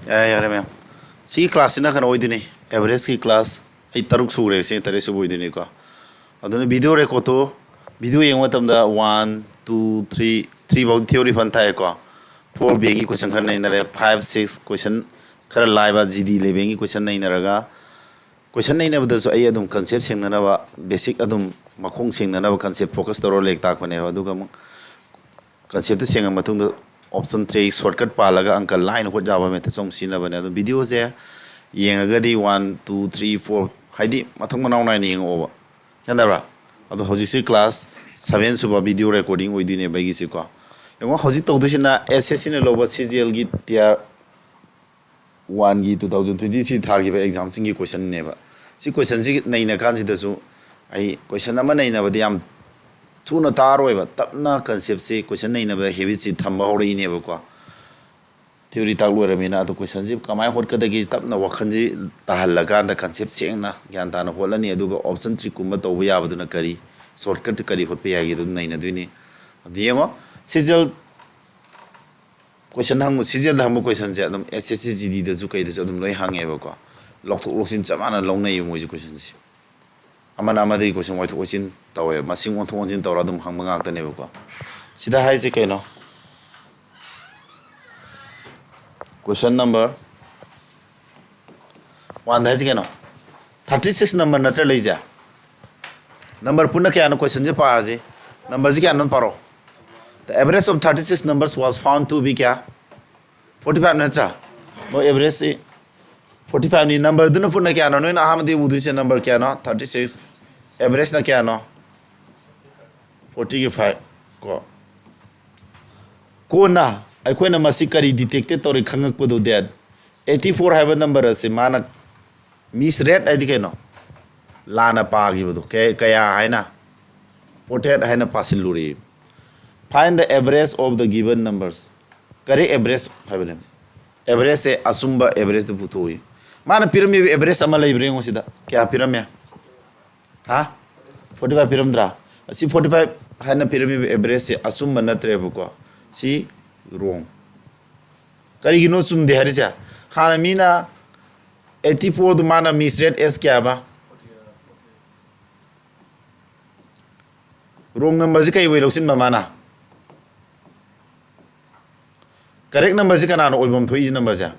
यार मैम सी क्लास ना कन ओइदुनी एवरेज की क्लास आई तरुक सुरे से तरे सु ओइदुनी को अदुने वीडियो रेकॉर्ड तो वीडियो येंग मतमदा 1 2 3 3 बाउ थ्योरी फन थाए को 4 बी की क्वेश्चन खर नहीं नरे 5 6 क्वेश्चन खर लाइबा जीडी लेबेंग की क्वेश्चन नहीं नरगा क्वेश्चन नहीं नबदसु आई अदुम कांसेप्ट सिंगनबा बेसिक अदुम मखोंग सिंगनबा कांसेप्ट फोकस तरो लेक ताकने अदुगा concept to matung the option 3 shortcut palaga uncle line ho java met chong sina bane the video je yenga di 1 2 3 4 haidi mathang manau nai ning over yandara ado hoji si class 7 suba video recording oi dine bagi si ko yong hoji to du sina ssc ne loba cgl gi tier 1 gi 2023 thar gi exam sing gi question ne ba si question si nei na kan si da su ai question ama nei na ba yam थूना तारोइबा तपना concept से question नहीं नबा habit से थंबा होरई ने बको theory तागलो रमेना तो question जी कमाय होट कदगी तपना वखन जी ताहल्लगा द कंसेप्ट सेंगना ज्ञान ताना होलनी अदुगा ऑप्शन 3 कुम तोबा याबदुना करी शॉर्टकट करी होट पे यागी दु नहीं नदुनी दियमो सिजल क्वेश्चन हंग सिजल हंग क्वेश्चन जे अदम एसएससी जीडी द जु कई द अदम लोय हंगे बको लॉक लोक्सिन चमाना लौनै मोजि क्वेश्चन जी amana amadi question wai thokin tawe masing on thonjin tawra dum hangma ngak tane ko sida hai je kaino question number 1 hai je kaino 36 number natra leja number punna kya no question je par je number je kya no paro the average of 36 numbers was found to be kya 45 natra no average se 45 ni number dun punna kya no no ahamdi udu se number kya no 36 average na kya no 45 ko na ai koina masi kari detected tori khangak podo that 84 have number se mana misread ai dikeno lana pa gi bodo kaya haina 48 haina pasiluri find the average of the given numbers kare average habene average se asumba average de putoi mana pyramid average amala ibrengo sida kya pyramid ha 45 pyramidra si 45 hana pyramid average se asumba natre ko si wrong kari gino sum de harisa hana mina 84 du mana misread s kya ba wrong number ji kai wei loksin ba mana correct number ji kana no oibom thoi number ja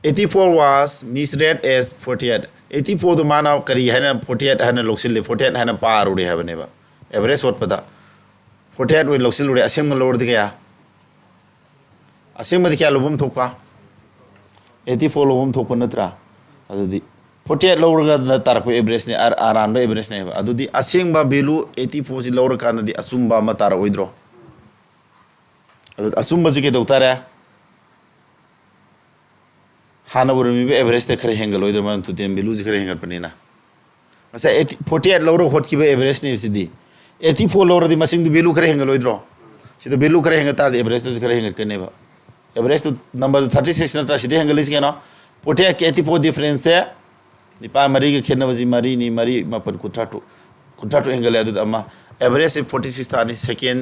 84 was misread as 48 84 the man of kari hana 48 hana loksil 48 hana par uri have neba average what pada 48 we loksil uri asem lower de kya asem de kya lobum thokpa 84 lobum thokpa natra adudi 48 lower ga tarko average ne aran ba average ne adudi asem ba value 84 si lower ka na di asumba ma tar oidro asumba ji ke doktara hana urumi be average te khare hengal oidro man tu tem value ji khare hengal panina asa 48 lower hot ki be average ne sidi 84 lower di masing du value khare hengal oidro sida value khare hengal ta average te khare hengal kane ba average to number 36 na ta sidi hengal is keno 48 ke 84 difference hai ni pa mari ke khenna baji mari ni mari mapan kuthatu hengal adu amma average 46 ta ni second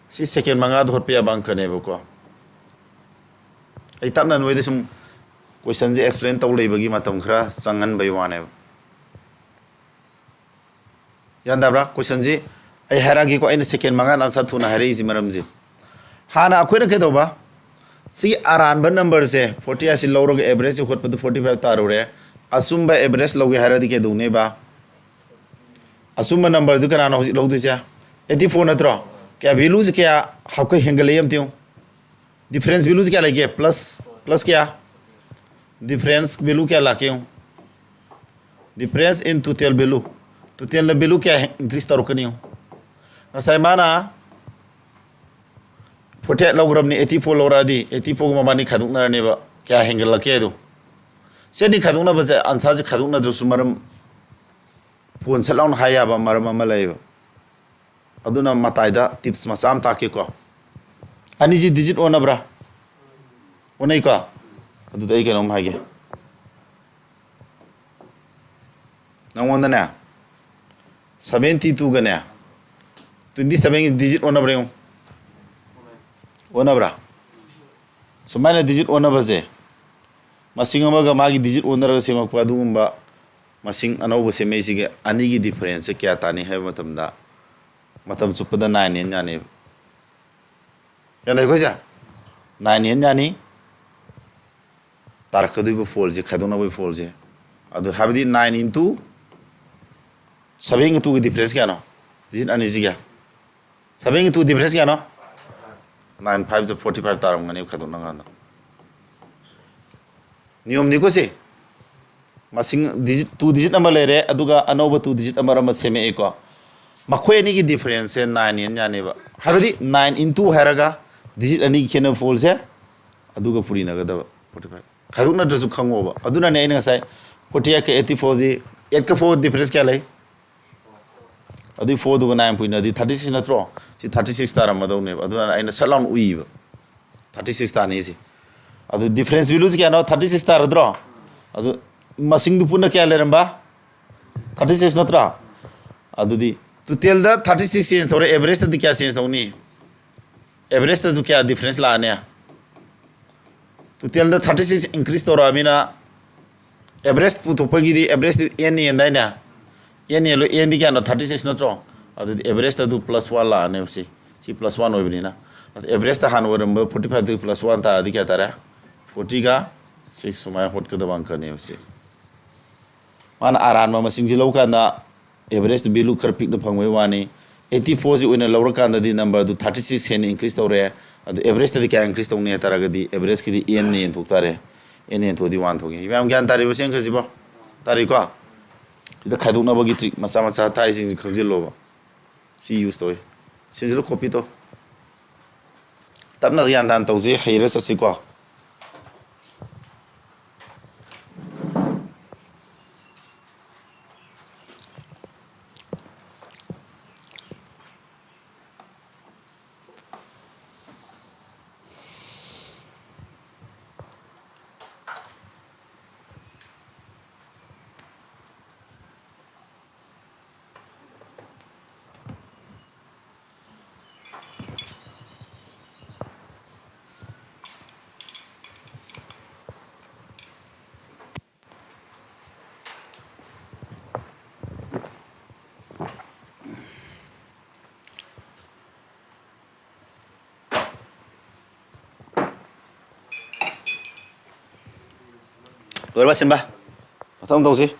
si second manga dhor pe bang kane ba ko ai tamna noi de sum question je explain taw lei bagi matam khra changan bai wane yanda bra question je ai haragi ko ai second manga answer thuna hare ji maram je hana akhoi na ke do ba si aran ba number se 40 asi low ro average khot pa 45 ta ro re asumba average low ge haradi ke do ne ba asumba number du kana no low du cha 84 na tro kya values kya hakko hengal yam tiu difference values kya lage plus kya difference value क्या लाके हूँ difference in total value value क्या है increase तारो करनी हूँ नसाई माना 48 लोग रबनी 84 लोग रादी 84 को मानी खादुक ना रने बा क्या हैंगल लगे दो से नहीं खादुक ना बस आंसर से खादुक ना जो सुमरम फोन से लाउन हाया बा मरम मलाय बा अदुना मताइदा टिप्स मसाम ताके को अनि जी डिजिट ओना ब्रा ओनै को adu dai ke nom hage nangwanda na 72 ga na 27 digit ona bra सुमाइना digit ओनबजे मसिंग अमगा मागी डिजिट ओनरगा सेमकपा अदुगुम्बा मसिंग अनौब सेमेसिगे अनिगी डिफरेंस क्या तानी है मतम चुपदा 9 एन जाने यानी कोजा 9 एन जानी तारकदुबो फोल जे खदोनबो फोल जे अदु हाबदी 9 into 7 2 डिफरेंस क्या नो डिजिट अनि जिगा 7 2 डिफरेंस क्या नो 9 5 जो 45 तारमगने खदोना गाना नियम निको से मसिंग डिजिट 2 डिजिट नंबर लेरे अदुगा अनौब 2 डिजिट नंबर अमा सेमे एको मखोय नि की डिफरेंस से 9 एन जानेबा हाबदी 9 into हैरगा डिजिट अनि खेन फोल से अदुगा पुरी नगदब 45 खदुना दसु खंगोबा अदुना ने आइना साइ 48 के 84 जी 8 का 4 डिफरेंस क्या लै अदु 4 दुगा 9 पुइना दी 36 नत्रो सी 36 तारम मदौने अदुना आइना सलाउन उइबा 36 तानी सी अदु डिफरेंस वैल्यूज क्या नो 36 तारद्रो अदु मसिंग दु पुना क्या लेरंबा 36 नत्रा अदुदी टोटल दा 36 चेंज तोरे एवरेज दा क्या चेंज तौनी एवरेज दा क्या डिफरेंस लाने टोटल दा 36 इंक्रीज तोरा मिना एवरेज पुथोपगी दी एवरेज एन एन दाइना एन एलो एन दी क्या नो 36 नत्रो अदुदी एवरेज दा दु +1 लाने सी +1 ओइबनिना एवरेज दा हान वरंबा 45 दु +1 ता दी क्या तारा 40 का 6 सुमाय होट कदब अंक ने माना आरान मा मसिंग जिलौ कांदा एवरेज वैल्यू खर पिक न फंगवे वानी 84 जी ओइना लौर कांदा दी नंबर दु 36 हेन इंक्रीज तौरे अदु एवरेज दा क्या इंक्रीज तौने तारगदी एवरेज की दी एन ने थोक तारे एन एन थोदी 1 थोगी याम ज्ञान तारि बसें खजिबो तारि को इदा खादुना बगी ट्रिक मचा मचा ताइ सिंग खंजिलो सी यूज तोय सिजिलो कॉपी तो तबना ज्ञान दान तौजे हैरे ससि को Luar basin ba? Matang tahu sih.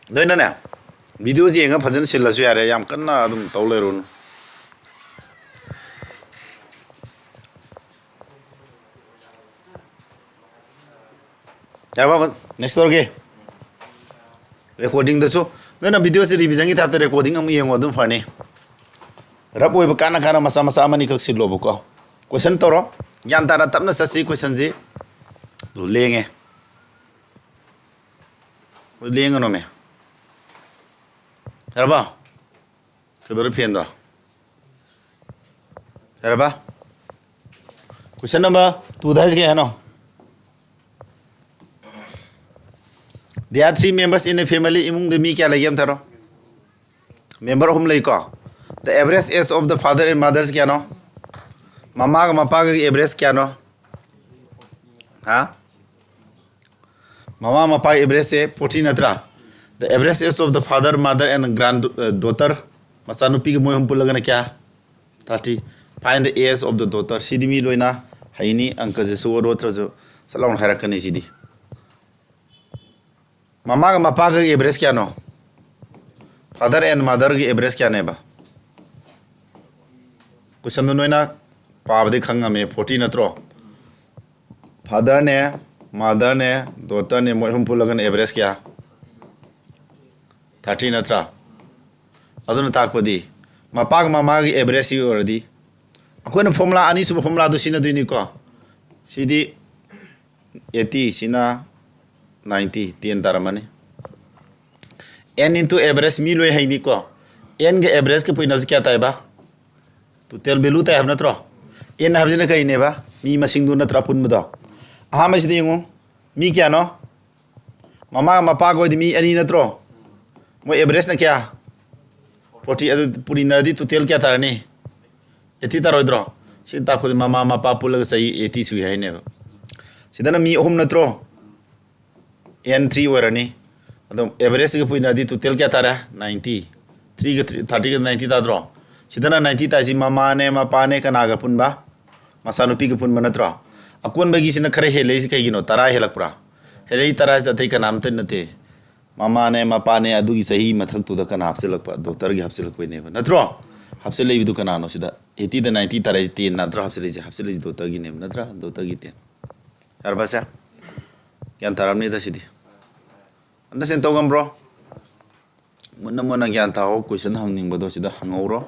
Đây nè nè, video gì anh phải dẫn xin là suy ra em cắn đừng tàu lên rồi. Ya ba next okay recording da chu na video se revision gi ta recording am yeng odum fani rap oi ba kana kana masa masa amani kak sil lobo ko question toro yan ta tapna sasi question ji do lenge no me ya ba kedor phen da ya ba question number 2 das ge no. There are 3 members in a family. Among the me kya lagam tharo. Member hum lai ko. The average age of the father and mothers kya no. Mama ka papa ka average kya no. Ha? Mama papa average se 14 atra. The average age of the father, mother and granddaughter. Masanupi ka moy hum pulaga na kya 30. Find the age of the daughter. Sidi mi loina haini angka je so rotra jo salon harakani sidi. Mama का पापा का average क्या no father and mother की average क्या नेबा question दो नोइना पाप दे खंगा में 40 नत्रो फादर ने मदर ने डॉटर ने मोहम पुलगन एवरेज क्या 30 नत्रा अदुन ताकपदी मपा का मामा की एवरेज सी ओरदी अखोन फॉर्मूला अनि सुब फॉर्मूला दो सिना दुनी को सीधी 80 सिना 90 10 तारमने n into average mi loi hai ni ko n ga average ke poina kya tai ba total value tai have na tro n have jina kai ne ba mi masing du na tra pun ba ha ma si ngo mi kya no mama mapa go di mi ani na tro mo average na kya 40 adu purina di total kya tarani 80 tarodro sin ta ko mama mapa pulaga sai 80 su hai ne sidana mi ohum na tro n3 warani adum average ke puina di total kya tara 90 3 ke 30 ke 90 ta tro sidana 90 ta si mama ne mapa ne kana ga punba masanupi ke pun manatro akon bagi sina khare hele si kai gino tara helak pura hele tara sa thai kanam te nate mama ne mapa ne adu gi sahi mathak tu da kana hapse lakpa doctor gi hapse lakpe ne natro hapse le bidu kana no sida 80 da 90 tara ti natro hapse le doctor gi ne natra doctor gi te har basa kyan taram ne da sidi anda sen togam bro munna mona kyan ta ho question hangning bodo sida hangoro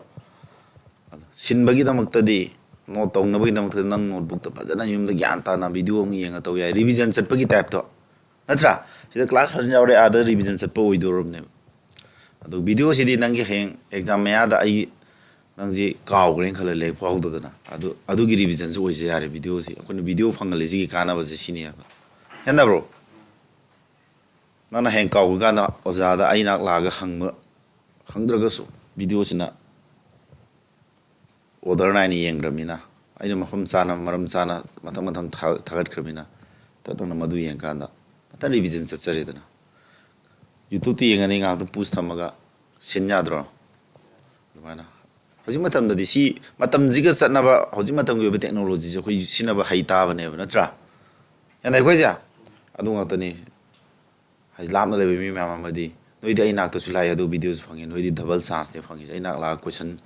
sin bagi da maktadi no tong na bagi da maktadi nang notebook ta bajana yum da gyan ta na video ngi yenga to ya revision set bagi type to natra sida class first jaure ada revision set po oidorom ne adu video sidi nang gi heng exam ya da ai nang ji kaw gren khala le pau do na adu gi revision so oise yare video si akon video phangale ji kana ba ji sini ya yanda bro nana heng kaw ga na oza da ai nak la ga hangma hangdra su video sina order na ni yengramina aina mafam sana maram sana mathang mathang thagat kramina tadona madu yeng kana mata revision sa chare dana youtube ti yengani nga to push thamaga sinya dro lumana hoji matam da si matam jiga satna ba hoji matam ge technology je khoi sina ba haita ba ne na tra yana khoi ja adu nga to ni hai lam na le mi ma ma di noi di ai nak to sulai adu videos phangi noi di double chance ne phangi ai nak la question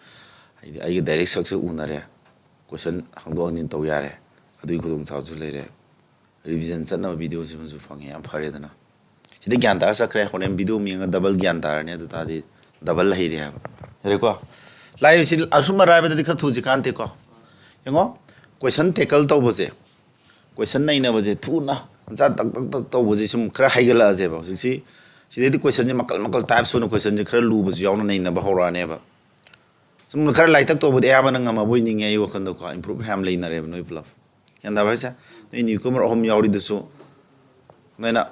ai ge direct success unare question hangdo nin to yare adu khudong chaw chu le re revision satna video si mu phangi am phare dana sida gyan tar sakre khonem video mi nga double gyan tar ne adu ta di double hai re re ko lai si asuma rai ba di khar thuji kan te ko yengo question tackle to boje question nai na boje thu na ja tak tak tak to boje sum khara haigala je ba si sidai question je makal makal type so no question je khara lu boje yaw na nai na ba hora ne ba sum khara lai tak to bode ya ba na ngama boi ning ai wa khan do ko improve ham lai na re noi plus yan da ba sa noi ni ko mar hom yawri du so nai na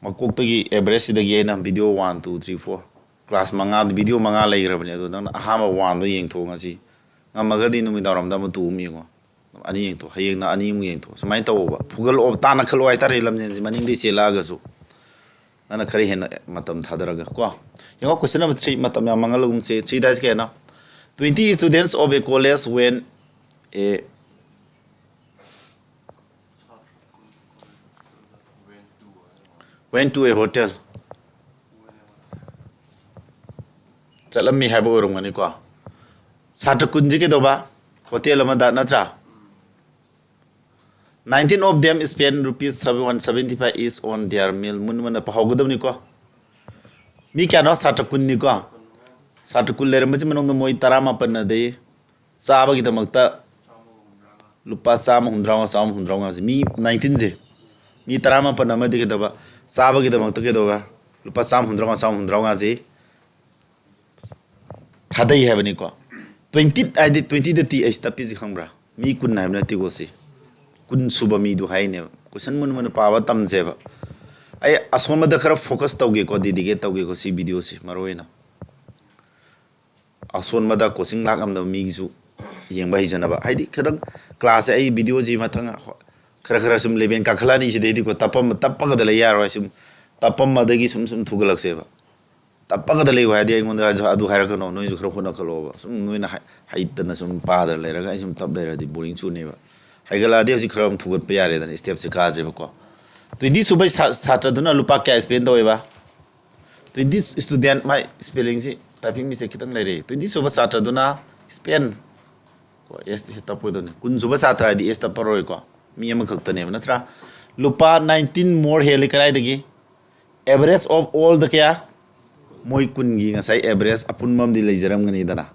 makok tagi average sidagi na video 1 2 3 4 class manga video manga lai rabane do na ahama 1 do yeng thonga si ngamaga di numi daram da tu mi ngo ani yeng to hayeng na ani mu yeng to samai to ba fugal ob ta na khalo ai tar lam jen maning di sela ga su na khari hen matam thadara ga ko yengo question number 3 matam ya mangalum se 3 days ke na 20 students of a college went to a hotel chalam mi habo rong ani ko satra kunji ke doba hotel ama da na tra 19 of them spent rupees 775 each on their meal mun mana pa hogudam ni ko mi kya no satra kun ni ko satra kun lere machi manong moi tarama panna de saba gi damakta lupa sam hundrawa mi 19 je mi tarama panna ma de ke doba saba gi damakta ke doba lupa sam hundrawa je thadai hai bani ko 20 I did 20 the t is tapi ji khangbra mi kun na na ti go si kun suba mi du hai ne question mun pawa tam je ba ai asoma da khara focus tawge ko didige tawge ko si video si maroina ason mada coaching lak am da mi ju yeng ba hi jana ba hai di khadang class ai video ji mathang khara sum leben ka khala ni si de di ko tapam tappa ga da le yar wa sum tapam ma da gi sum thugalak se ba tappa ga da le wa di ngon da adu haira ko no noi ju khara khona khalo ba sum noi na hai ta na sum pa da le ra ga sum tap le ra di boring chu ne ba hai ga la di ji khara thugat pa yare da step se ka je ba ko to di subai satra duna lupa kya spend do ba to di student my spelling si typing mistake kitang le re to di suba satra duna spend ko est se tapo do ne kun suba satra di est paroi ko mi am khak ta ne na tra lupa 19 more hele karai dagi average of all the kya moi kun gi ngasai average apun mam di lejaram ngani dana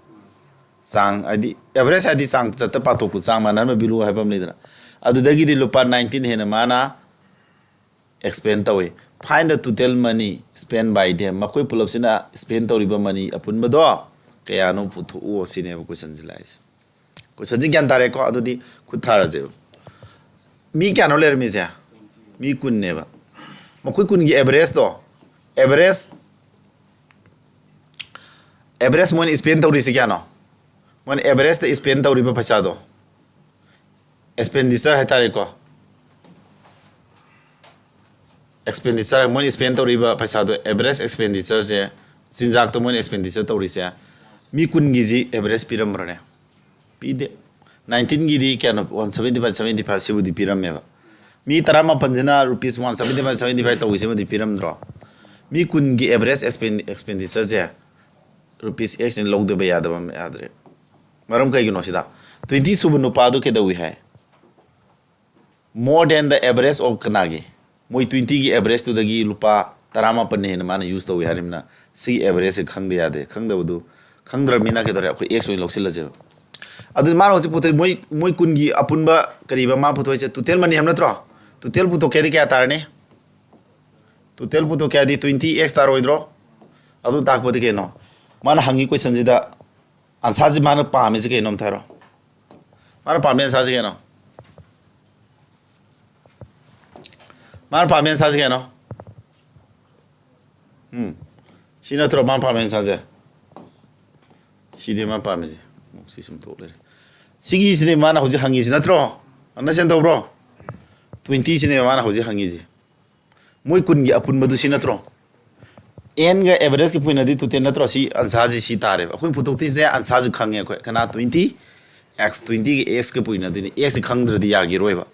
sang adi average adi sang ta pa to ku sang manan ma bilu ha pam le dana adu dagi di lupa 19 hena mana expand tawe find the total money spent by them makoi pulap sina spend toriba money apun bado kaya no puthu o sine question jilais question ji gyan tare ko adudi kuthara je mi kya no ler mi ja mi kun ne ba makoi kun gi average do average mon spend tori se kya no mon average the spend toriba paisa do expenditure hai tare ko expenditure mon spend toriba paisa do average expenditure se sinjak to mon expenditure tori se mi kun gi ji average piram rane pide 19 gi di kya no 175 se budi piram me ba mi tarama panjana rupees 175 to se budi piram dro mi kun gi average expenditure se rupees x in log de ba yada ba adre maram kai gi no sida 20 subu no pa do ke da wi hai more than the average of kanagi moi 20 gi average to dagi lupa tarama panne na mana use to harimna si average khang de yade khang da budu khang dra mina ke dara ko x oi loksil je adu maro se putai moi kun gi apunba kariba ma puto che tutel mani hamna tro tutel puto ke di kya tarne tutel puto kya di 20x tar oidro adu tak podi ke no mana hangi question jida answer ji mana pa me je ke nom tharo mana pa me answer ji ke no mana pa me answer ji ke no sina tro man pa me answer je sidi man pa me je si sum to le sigi sine mana hoji hangi sina tro anna sen to bro 20 sine mana hoji hangi ji moi kun gi apun madu sina tro n ga average ki puina di to ten natro si answer ji si tare khoi putok ti je answer ji khange ko kana 20 x 20 gi x ke puina di x khang dra di ya gi roi ba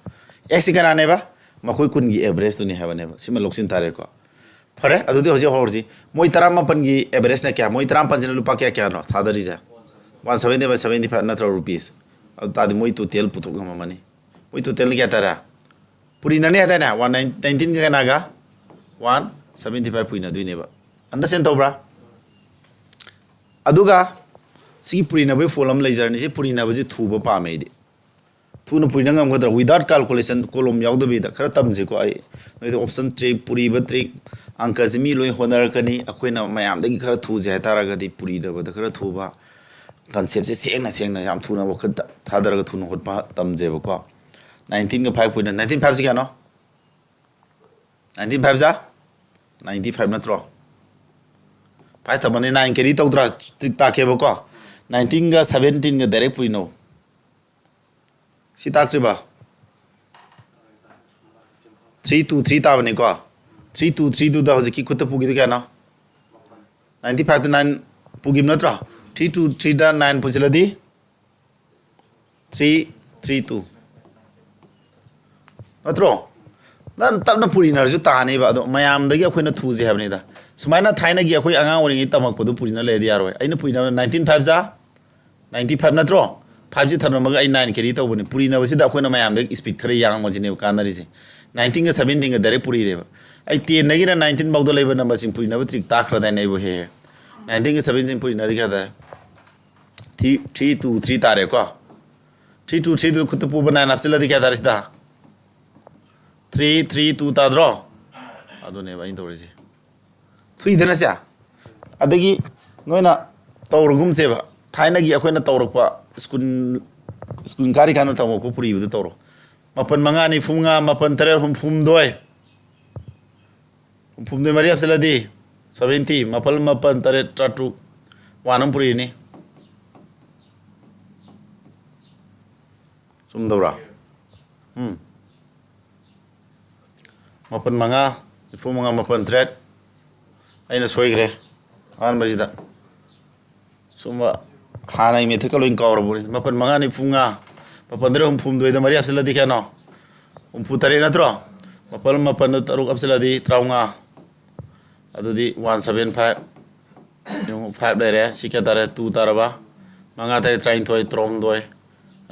x kana ne ba makoi kun gi average to ni ha ba ne ba sima loksin tare ko phare adu di hoji horji moi taram pan gi average na kya moi taram pan jina lupa kya no thadari ja 175 natro rupees adu ta di moi to tel putok ma mani moi to tel kya tara puri na ne ata na 119 ga na ga 175 puina du ne ba understand to bra aduga si puri na be folam laser ni si puri na be thu ba pa me di thu no puri na ngam gadra without calculation column yaw do be da khara tam ji ko ai noi the option 3 puri ba 3 angka ji mi loi honar kani akoi na mayam da gi khara thu je tara ga di puri da ba da khara thu ba concept se seng na yam thu na wakhat tha dar ga thu no hot pa tam je ba ko 19 ga 5 puina 19 5 ji ga no 19 5 za 95 na tro pai ta mane 9 keri to dra tik ta ke ba ko 19 ga 17 ga direct pui no si ta ba 3 2 3 ta bane ko 3 2 3 2 da hoji ki khut pu gi ga na 95 to 9 pu gi na tra 3 2 3 da 9 pu chila di 3 3 2 natro nan tap na puri na ju ta ni ba do mayam da gi akhoi na thu je habni da sumaina thaina gi akhoi anga ori ngi tamak ko du puri na le di yaroi aina puri na 19 5 za 95 natro 5 ji thana maga ai 9 keri to bune puri na basi da akhoi na mayam da speed khare yang mo jine ka na ri se 19 ga 17 ga direct puri re ba ai 10 nagi na 19 bau do le ba number sing puri na ba trick ta khra da nei bo he 19 ga 17 puri na di ka da 3 2 3 ta re ko 3 2 3 du khut pu bana na chila di ka da ri da 3 3 2 ta dro adu ne ba in to ri si thui dana sia adagi noina tawrugum se ba thaina gi akoina tawrukpa school kari kana tawo ko puri bu tawro mapan manga ni funga mapan tare fum doi fum doi mari apsala di 70 mapal mapan tare tatu wanam puri ni sum dora mapan manga fum manga mapan tret aina soigre an majida suma hana ime theka loin kawra buri mapan manga ni funga mapan dre fum doi da mari apsala di kana pu tare na tro mapan taruk apsala di traunga adu di 175 yung 5 dere sikya tare 2 taraba manga tare train thoi trom doi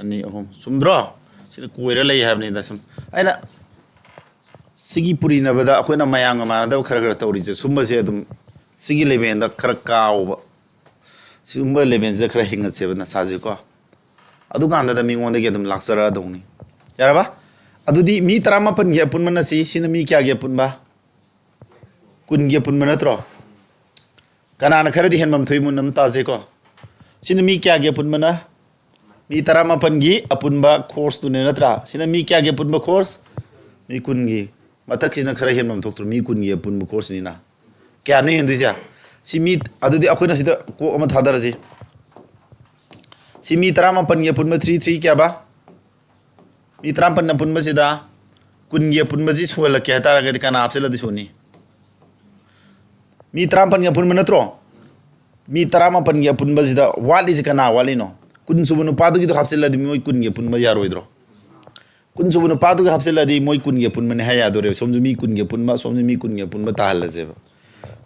ani hom sumdro sin koira lei habni da sum aina sigi puri na bada akoina mayang ma da khara tawri je sumba se dum sigi leben da khara kaw ba sumba leben je khara hinga se na saji ko adu ganda da mi ngonde ge dum laksara dongni yara ba adu di mi tarama pan ge pun mana si sin mi kya ge pun ba kungi punma natro kanana kharadi henmam thui munam taje ko sina mi kya ge punma na mi tarama pangi apunba course tu ne natra sina mi kya ge punba course mi kungi matak sina khara henmam thoktur mi kungi apunba course ni na kya ne hindu ja si mi adudi akoina sida ko ama thadar ji si mi tarama pangi apunba 3 kya ba mi taram panna punba sida kungi apunba ji sola kya tara ga kana apsela di soni mi taram pangi apunba natro mi tarama pangi apunba sida wali ji kana wali no kun subunu padu gi hapsela di moi kun ge punma yaroidro kun subunu padu gi hapsela di moi kun ge punma ne haya dore somju mi kun ge punma somju mi kun ge punma ta hal je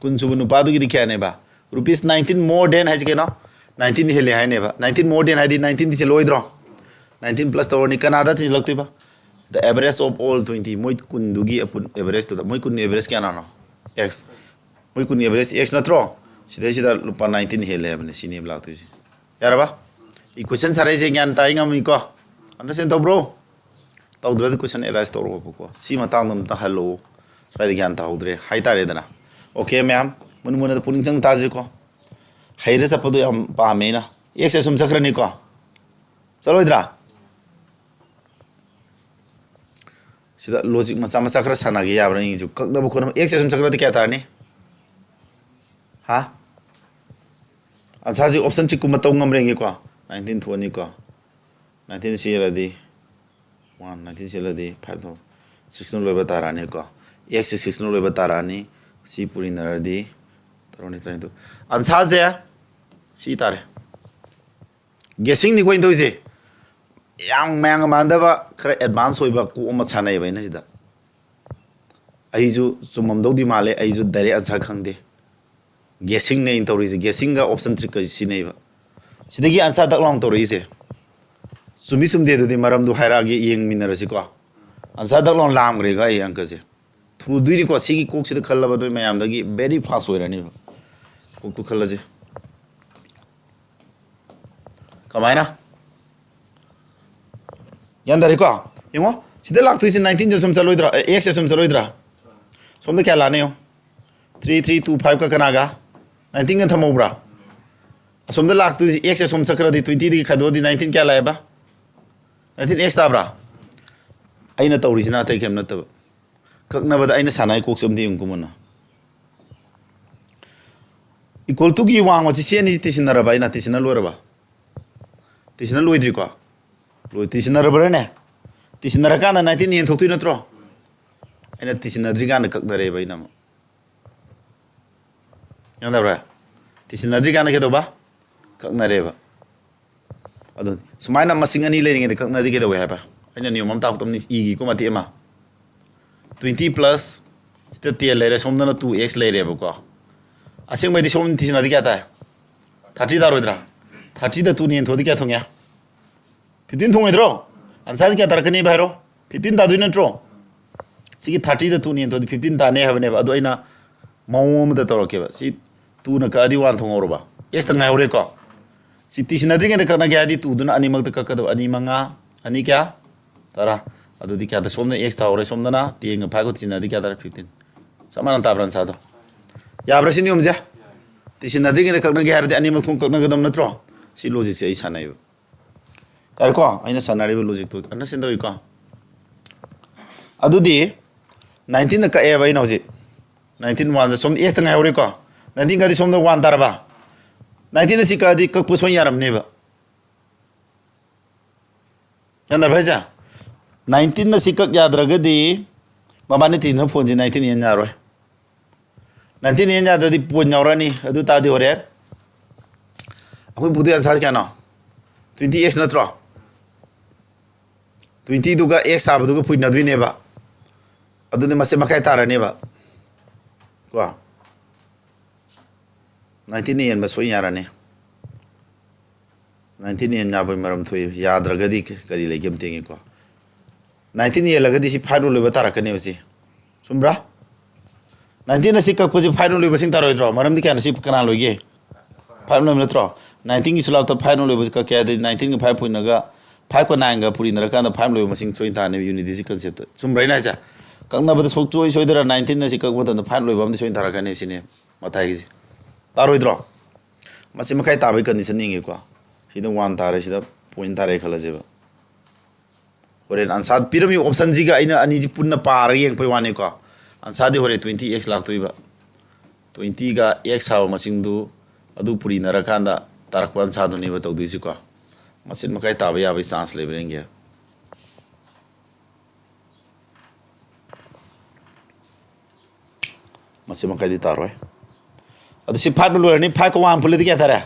kun subunu padu gi dikya ne ba rupees 19 more than hai ke no 19 hele hai ne ba 19 more than hai di 19 di loidro 19 plus to ni kanada ti lakti ba the average of all 20 moi kun du gi apun average to moi kun average kya na no x moi kun average x na tro sida lupa 19 hele ba ne sini blak tu ji yara ba equation sarai je gyan tai ngam ko understand to bro taw dra the question arise to ro ko si ma tang dam ta hello sai gyan ta hodre hai ta re dana okay ma'am mun mun da puning chang ta ji ko haire sa padu am pa me na ek se sum sakra ni ko chalo idra sida logic ma chama sakra sana gi ya bra ni ju kak da bu ko ek se sum sakra ti kya ta ni ha answer ji option chi kuma taw ngam rengi ko 1920 ko 19 sila di 1 19 sila di 5 to 16 loba tarani ko x 16 loba tarani si puri nar di taroni train to answer je si tare guessing ni ko into je yang mang manda ba khare advance hoiba ko ma chanai ba na sida aiju sumam do di male aiju dare answer khangde guessing ne into ri guessing ga option trick ka si nei ba sidagi answer dak long to ri se sumi sum de du maram du haira gi yeng minar si ko answer dak long lam gre ga yang ka je thu dui ri ko si gi kok si khal ba do mayam da gi very fast hoira ni kok tu khal je kamaina yan da ri ko yemo sida lak tu si 19 je sum chaloidra x se sum chaloidra som da kya la ne yo 3325 ka kana ga 19 ga thamo bra asomda lak tu x se som sakra di 20 di khado di 19 kya lae ba 19 x ta bra aina tawri sina tai kem na ta kakna ba aina sanai kok som di ung kumuna equal to gi wang chi se ni tisinara ba ina tisina lora ba tisina loidri ko loi tisinara bra ne tisinara kana 19 yen thoktu na tro aina tisina dri kana kakna re ba ina ma yanda bra tisina dri kana ke do ba kakna re ba adu sumaina masing ani lening de kakna di ke do ha ba aina niom am ta tom ni i gi ko mati ma 20 plus sta ti le re somna 2x le re ba ko asing mai di som tisina di kya ta 30 da ro dra 30 da tu ni thodi kya thong ya 15 thong idro ansar kya tar kani ba ro 15 da du na tro sigi 30 da tu ni thodi 15 da ne ha ne ba adu aina mawom da to ke ba si tu na ka di wan thong ro ba yes ta ngai ore ko si tisina dri ke kana kya di tu duna ani mak ta ka do ani manga ani kya tara adu di kya da somna x ta ore somna na ti nga pha ko tisina di kya tara 15 samana ta bran sa do ya bra sin yom ja tisina dri ke kana kya di ani mak thong kana ga dam na tro si logic se ai sanai kar ko aina sanari logic to ana sin do ko adu di 19 na ka e ba ina ji 19 1 som s ta ngai ore ko 19 ga di som da 1 tar ba 19 si ka di ka pu so yaram ne ba yanda bhaja 19 na si ka yadra ga di mama ni tin phone ji 19 yen nya ro 19 yen nya da di pu nya ro ni adu ta di ore akoi budu answer kya na 20x na tro 20 du ga x sa bu du ga pu na du ne ba adu ne ma se makai tar ne ba ko 19 yen ba so yara ne 19 yen na ba maram thoi yadra ga di kari le gem tengi ko 19 yen la ga di si final le ba tar ka ne ba si sumbra 19 na si ka ko ji final le ba sing tar ro dro maram di kya na si kana lo ge final le tro 19 ki sula ta final le ba ka kya de 19 ki 5 point na ga 5 ko 9 ga puri na ka na final le ma sing 3 ta ne unity si concept sumbra ina ja ꯀꯛꯅꯕꯗ ꯁꯣꯛꯆꯣꯏ ꯁꯣꯏꯗꯔ 19 ꯑꯁꯤ ꯀꯛꯄ ꯃꯇꯝꯗ 5 ꯂꯣꯏꯕ ꯑꯃꯗꯤ ꯁꯣꯏꯅ ꯊꯥꯔꯛꯀꯅꯤ ꯁꯤꯅꯦ ꯃꯊꯥꯏꯒꯤꯁꯤ ꯇꯥꯔꯣꯏꯗ꯭ꯔꯣ ꯃꯁꯤ ꯃꯈꯥꯏ ꯇꯥꯕꯒꯤ ꯀꯟꯗꯤꯁꯟ ꯌꯦꯡꯉꯦꯀꯣ ꯁꯤꯗ 1 ꯇꯥꯔꯦ ꯁꯤꯗ ꯄꯣꯏꯟ ꯇꯥꯔꯦ ꯈꯜꯂꯁꯦꯕ होरेन आंसा पिरमी ऑप्शन जी का अनी पुनः पार येंपै वानेको आंसादी होरे 20x लाक्तोइबा 20 का x हाव मसिंगदु अदु पुरिनरकांदा तारकपा आंसादुनिबा तौदुइसिको मसिन मकाय ताबा याबै चांस लेबरेंगे मसिन मकायदि तारोय अदु सि 5 लोरनी 5 को 1 पुलिदि क्या तारा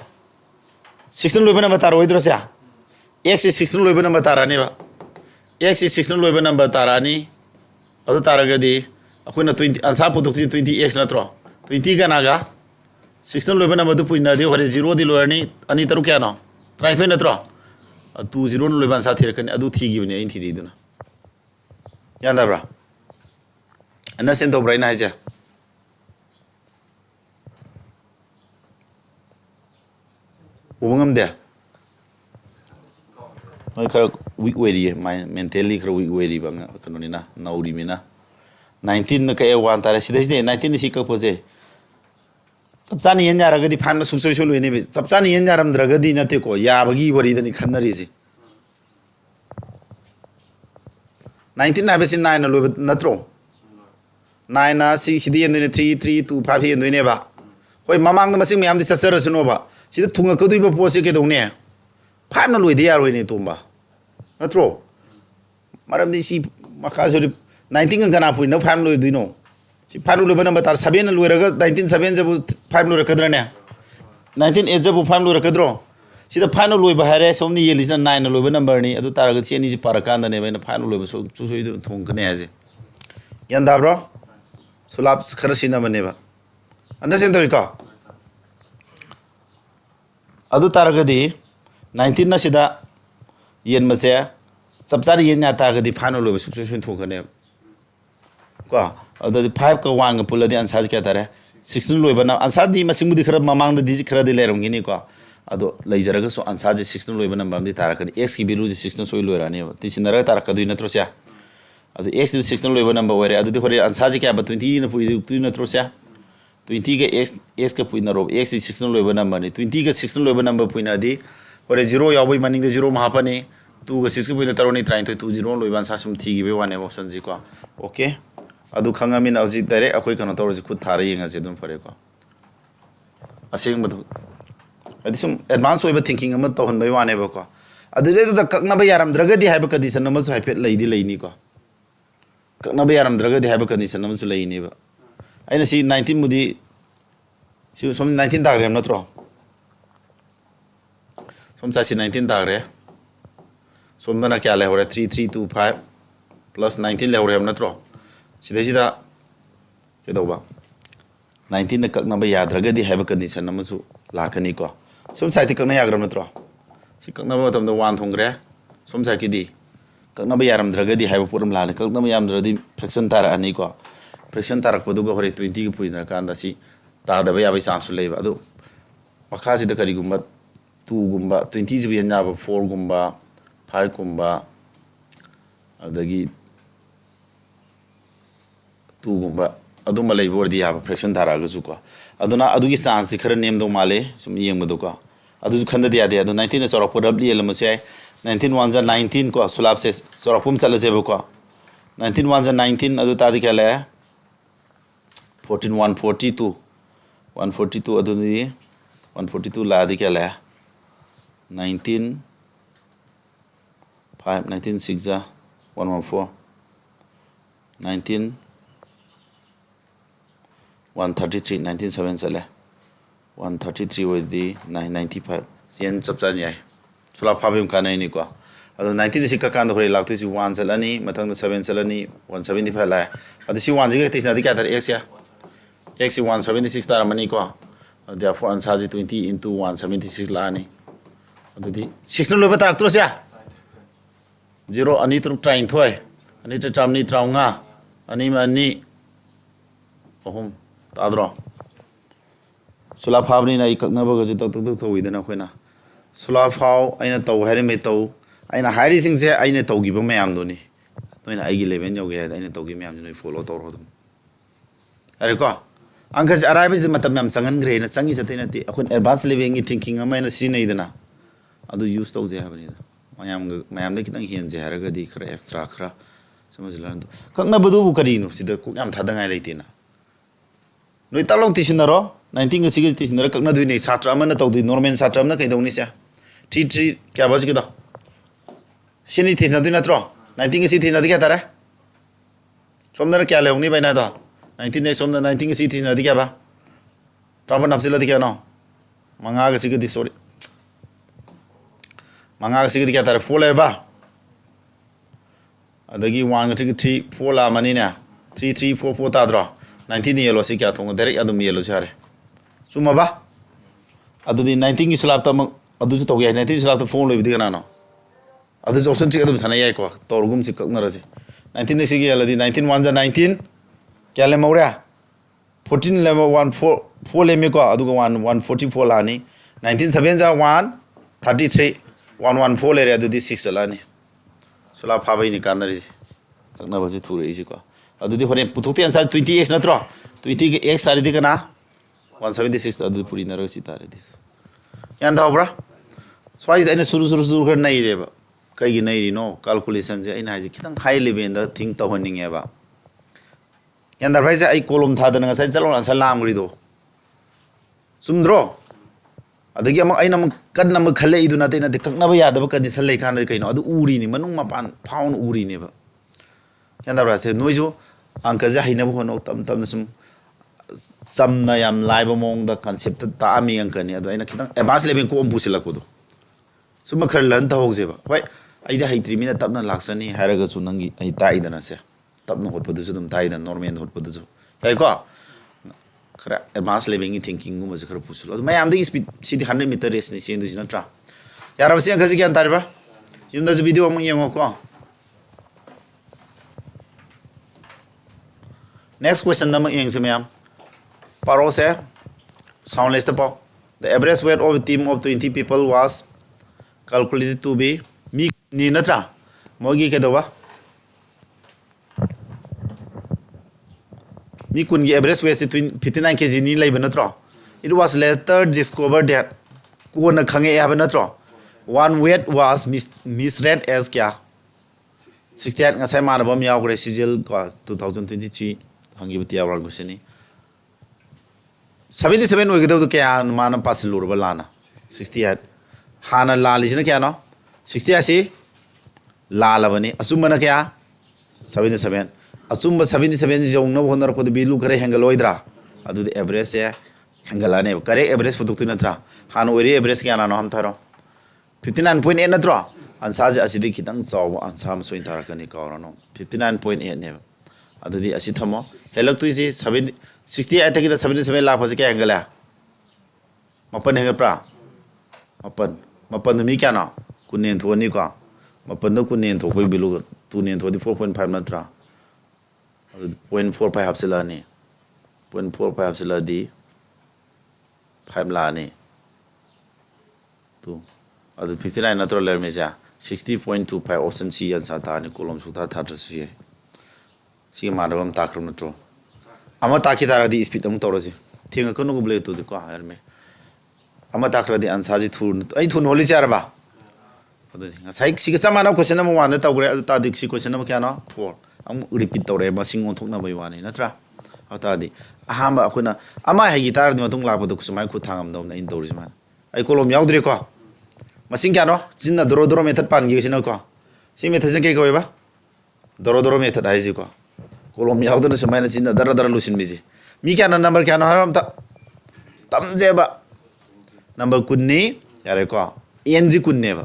16 लोइबा नंबर तारोइद्रोसे x 16 लोइबा नंबर तारानेबा x is 16 लोइबा नंबर तारानी अदु तारगदी अखोइना 20 आंसा पुदुक्ति 20x नत्रो 20 का नागा 16 लोइबा नंबर दु पुइनादि होरे 0 दि लोरनी अनि तरु क्या नो 23 नत्रो 20 लोइबा आंसा थिरकनी अदु थिगिबने इन थिरिदुना यादाब्रा अंडरस्टैंड तो ब्राइन हाइजा उबंगम दे खर वीक वेरी मेंटली खर वीक वेरी बंग कनोनिना नौरी मिना 19 न कय 1 तारे सिदे 19 सी कपोजे सबचानी यन यारगदी फान सुसोय सो लोइने बे सबचानी यन यारम द्रगदी नते को याबगी वरी दनि खन्नरी से 19 ना बेसिन 9 न लोइ नत्रो 9 ना सी सिदे यन 3 3 2 5 यन दोइने बा होय ममांग न मसिंग म्याम दि ससरसनो बा सिदे थुंगा कदुइबा पोसे के दोने 5 न लोइदे यारोइने तोंबा नत्रो मरमदी सी मखा सो 19 गना पुइ न 5 लोइदुइनो सी 5 लोइबा नंबर तार 7 न लोइरगा 19 7 जब 5 लोइरकद्रने 19 8 जब 5 लोइरकद्रो सिदा 5 न लोइबा हारे सोमनी येलिसना 9 न लोइबा नंबर नि अदु तारगा चेनी जी पारकांदने बैना 5 न लोइबा सो चुसोइ थोंकने हाजे यंदा ब्रो सुलाप खरसिना बनेबा अंडरस्टैंड दोइका अदु तारगदी 19 न सिदा येन मसे सबसारी येन या तागदी 5 न लोइबा सुसोइ थोंकने को अदि 5 का 1 का पुलदि आंसर क्या तारे 16 लोइबा ना आंसर दी मसिंगबुदि खरा ममांग द दिजि खरा दि लेरंगिनी को अदो लैजरगा सो आंसर जे 16 लोइबा नंबर दि तारकनि x की वैल्यू जे 16 सोइ लोइरानी तिसिनरा तारकदुइ नत्रोस्या अदो x दि 16 लोइबा नंबर वरे अदि होरे आंसर जे क्या बा 20 न पुइ तुइ नत्रोस्या 20 का x का पुइ नरो x दि 16 लोइबा नंबर नि 20 का 16 लोइबा नंबर पुइना दि होरे 0 यावबै मनिंग दे 0 महापनी 2 का 6 का पुइना तरोनी 23 2 0 लोइबा आंसर सुम थिगिबे वाने ऑप्शन जी को ओके अदु खंगामिन औजि डायरेक्ट अखोइ कनो तौरजि खुद थारे यंगाजे दुम फरेको असेंग बदु अदि सुम एडवांस ओइबा थिंकिंग अम तौहन बै वाने बको अदु दे द ककनबा यारम द्रगदि हाइबा कंडीशन नम सु हाइफेट लैदि लैनी को ककनबा यारम द्रगदि हाइबा कंडीशन नम सु लैनी बा आइना सी 19 मुदि सी सोम 19 तागरेम नत्रो सोम सासी 19 तागरे सोमदना क्या लेहरे 3325 प्लस 19 लेहरे नत्रो सिदा केदौबा 19 न ककनबा याद्रगदि हाइबा कंडीशन नमसु लाकनी को सोम साइति ककना याग्रम नत्रो सि ककनबा मतमदा 1 थोंग्रे सोम साइकिदि ककनबा यारमद्रगदि हाइबा पुरम लाने ककनबा यामद्रदि फ्रैक्शन तारअनी को फ्रैक्शन तारकपदुगा होरे 20 की पुइना कांदा सि तादबा याबै चांस लेबा अदु मखासिदा करिगुम्बा 2 गुम्बा 20 जु यनाबा 4 गुम्बा 5 गुम्बा अदगी 2 गुम्बा अदुमा लेबोरदि याबा फ्रैक्शन तारागसु को अदुना अदुगी चांस खर नेम दो माले सुम येंबदो को अदु खंददि यादे अदु 19 सरप रबली एलमसे 19 1 जा 19 को सुलाब से सरपुम चलजेबो को 19 1 जा 19 अदु तादि क्या ले 14 142 142 अदुनि 142 लादि क्या ले 19 5 19 6 जा 114 19 133 19 7 चले 133 with the 995 yen chapchan yai sula phabim kanai ni ko ado 19 si ka kan hore laktu si 1 chalani mathang 7 chalani 175 la ado si 1 ji ga kya tar x ya x 176 tar mani ko therefore answer ji 20 into 176 la ni ado di 16 loba tar tro sia 0 ani tru train thoi ani tra tram ni traunga ani ma ni ohum तादरो सुला फाबनी ना इकनबा गज तक तक थोइदना खोइना सुला फाव आइना तौ हारे मे तौ आइना हाइरि सिंग से आइना तौगिबा मयाम दोनी नोइना आइगी लेवल योगे है आइना तौगी मैम नोइ फॉलो तौर हो अरे को अंक अराइब मतलब मैम संगन ग्रे चंगी चते नती अखुन एडवांस लेवल की थिंकिंग अमाइना सिनैदना अदु यूज तौजे हाबनी मैम मैम दे खितंग हेंजे हारगदी खरा एक्स्ट्रा खरा समझलन खंगना बदु करिनो सिदा कुक याम थादंगाय लेतिना नोइ तालों तिसिनरो 19 के सिगे तिसिनरो ककना दुइ नै छात्र अमना तौदि नॉर्मल छात्र अमना कैदौनी से 3 क्या बज के दो सिनी तिसिना दुइ नत्रो 19 के सि तिसिना क्या तारे सोमदर क्या लेउनी बाइना दो 19 ने सोमदर 19 के सि तिसिना क्या बा ट्राबन अपसिला क्या नो मंगा के सिगे दि सॉरी मंगा के सिगे क्या तारे 4 ले बा अदगी 1 के 3 4 ला मनी ने 3 3 4 4 ताद्रो 19 ने येलो से क्या थोंग डायरेक्ट अदुम येलो छारे चुमबा अदुदी 19 की स्लैब तम अदुसु तो गया 19 की स्लैब तो फोन लोइबदी कनानो अदुसु ऑप्शन चिक अदुम सना याय को तोरगुम सि ककनरजे 19 ने सिगे अलदी 19 1 जा 19 क्या ले मौरे 14 ले 1 4 4 ले मे को अदुगा 1 144 लानी 19 7 जा 1 33 114 ले रे अदुदी 6 लानी स्लैब फाबै नि कानरजे ककना बजे थुरे इसी को अदुदी होरे पुथोते आंसर 20x नत्रो 20 के x सारी दिकना 176 अदु पुरी नरो सितारे दिस यान दावब्रा स्वाइ आइना सुरु कर नै रेबा कइगी नै रिनो कैलकुलेशन जे आइना हाजि खितंग हाई लेवल दा थिंक तहनिंगेबा यान दा भाइजे आई कोलम थादना ngasai चलो आंसर लामगरिदो सुमद्रो अदगी अम आइना कन नम खले इदु नते नते ककनबा यादबा कंडीशन लै खान कइनो अदु उरी नि मनुंग मपान फाउन उरी नेबा यान दा से नोइजो अंक जे हाइनबो होनो तम तम सुम समना याम लाइव मोंग द कांसेप्ट तामी अंकनी अदो आइना खितंग एडवांस लेवल को पुसिलकदो सुम खर लन तहोजेबा होय आइदा हाइत्री मिना तबना लाक्सनी हारगा सु नंगी आइ ताइदना से तबना होटपदु सु दम ताइदा नॉर्मल होटपदु सु है को खरा एडवांस लेवल की थिंकिंग गुम जे खर पुसुलो अदो मयाम दि स्पीड सिदि 100 मीटर रेस नि सेंदु जिना ट्रा याराबा से अंकजी ज्ञान तारिबा युमदा जो वीडियो अमु येंगो को नेक्स्ट क्वेश्चन नंबर येंग से मयाम Paro say soundless the pop. The average weight of a team of 20 people was calculated to be mi ni natra mogi ke dawa mi kun gi average weight 59 kg ni lai banatro it was later discovered that ko na khange ya banatro one weight was misread as kya 68 ngasai manabam yaugre sigil ko 2023 hangi butia wal gusini 77 होइगदो क्या माना पास लुरबा लाना 68 हाना लालिसिना क्या no 68 सी लालबनी असुमना क्या 77 assume 77 जोंनो honour को बिलु करे हेंगलोइद्रा अदु average से हेंगलाने करेक्ट एवरेज फुतुक नत्रा हाना ओरी एवरेज क्या नानो हम थारो 59.8 नत्रो आंसर जे असिदि खितंग चाव आंसर म सोइन थारकनी कावरनो 59.8 ने अदुदी असि थमो हेलक तुइसी 68 तक 77 लाख फसे क्या एंगल है मपन है प्रा मपन मी क्या ना कुनेन थोनी का मपन दो कुनेन थो कोई बिलु तू नेन थोदी 4.5 नत्रा 0.45 हफ्सला ने 0.45 हफ्सला दी 5 ला ने तो अद 59 नत्रो लेर में जा 60.25 ऑप्शन सी आंसर था ने कॉलम सुता था सी है सी मानवम ताक्रम नत्रो अमा ताकि तारादी स्पीड अमु तौरजे थेंग कनो गुबले तो को हायर में अमा ताकरादी आंसर जी थुन आई थुन होली चारबा अदनी साइ सिग समाना क्वेश्चन अमु वान तौग्रे तादि सि क्वेश्चन अमु क्या ना 4 अमु रिपीट तौरे मसिंग ओथोकना बै वानी नत्रा अतादि अहाम अखुना अमा हाइगी तारदि मतुंग लापदो कुसुमाय खु थांगम दौना इन तौरिस मान आई कोलम याउद्रे को मसिंग क्या नो जिन्ना दोरो दोरो मेथड पान गिसिना को सि मेथड से के कोइबा दोरो दोरो मेथड हाइजी को कोलम याउदना समायना चिन्ना दरा दरा लुसिन मिजे मी क्या नंबर क्या हरम तमजेबा नंबर कुन्नी यारे को एनजी कुन्नेबा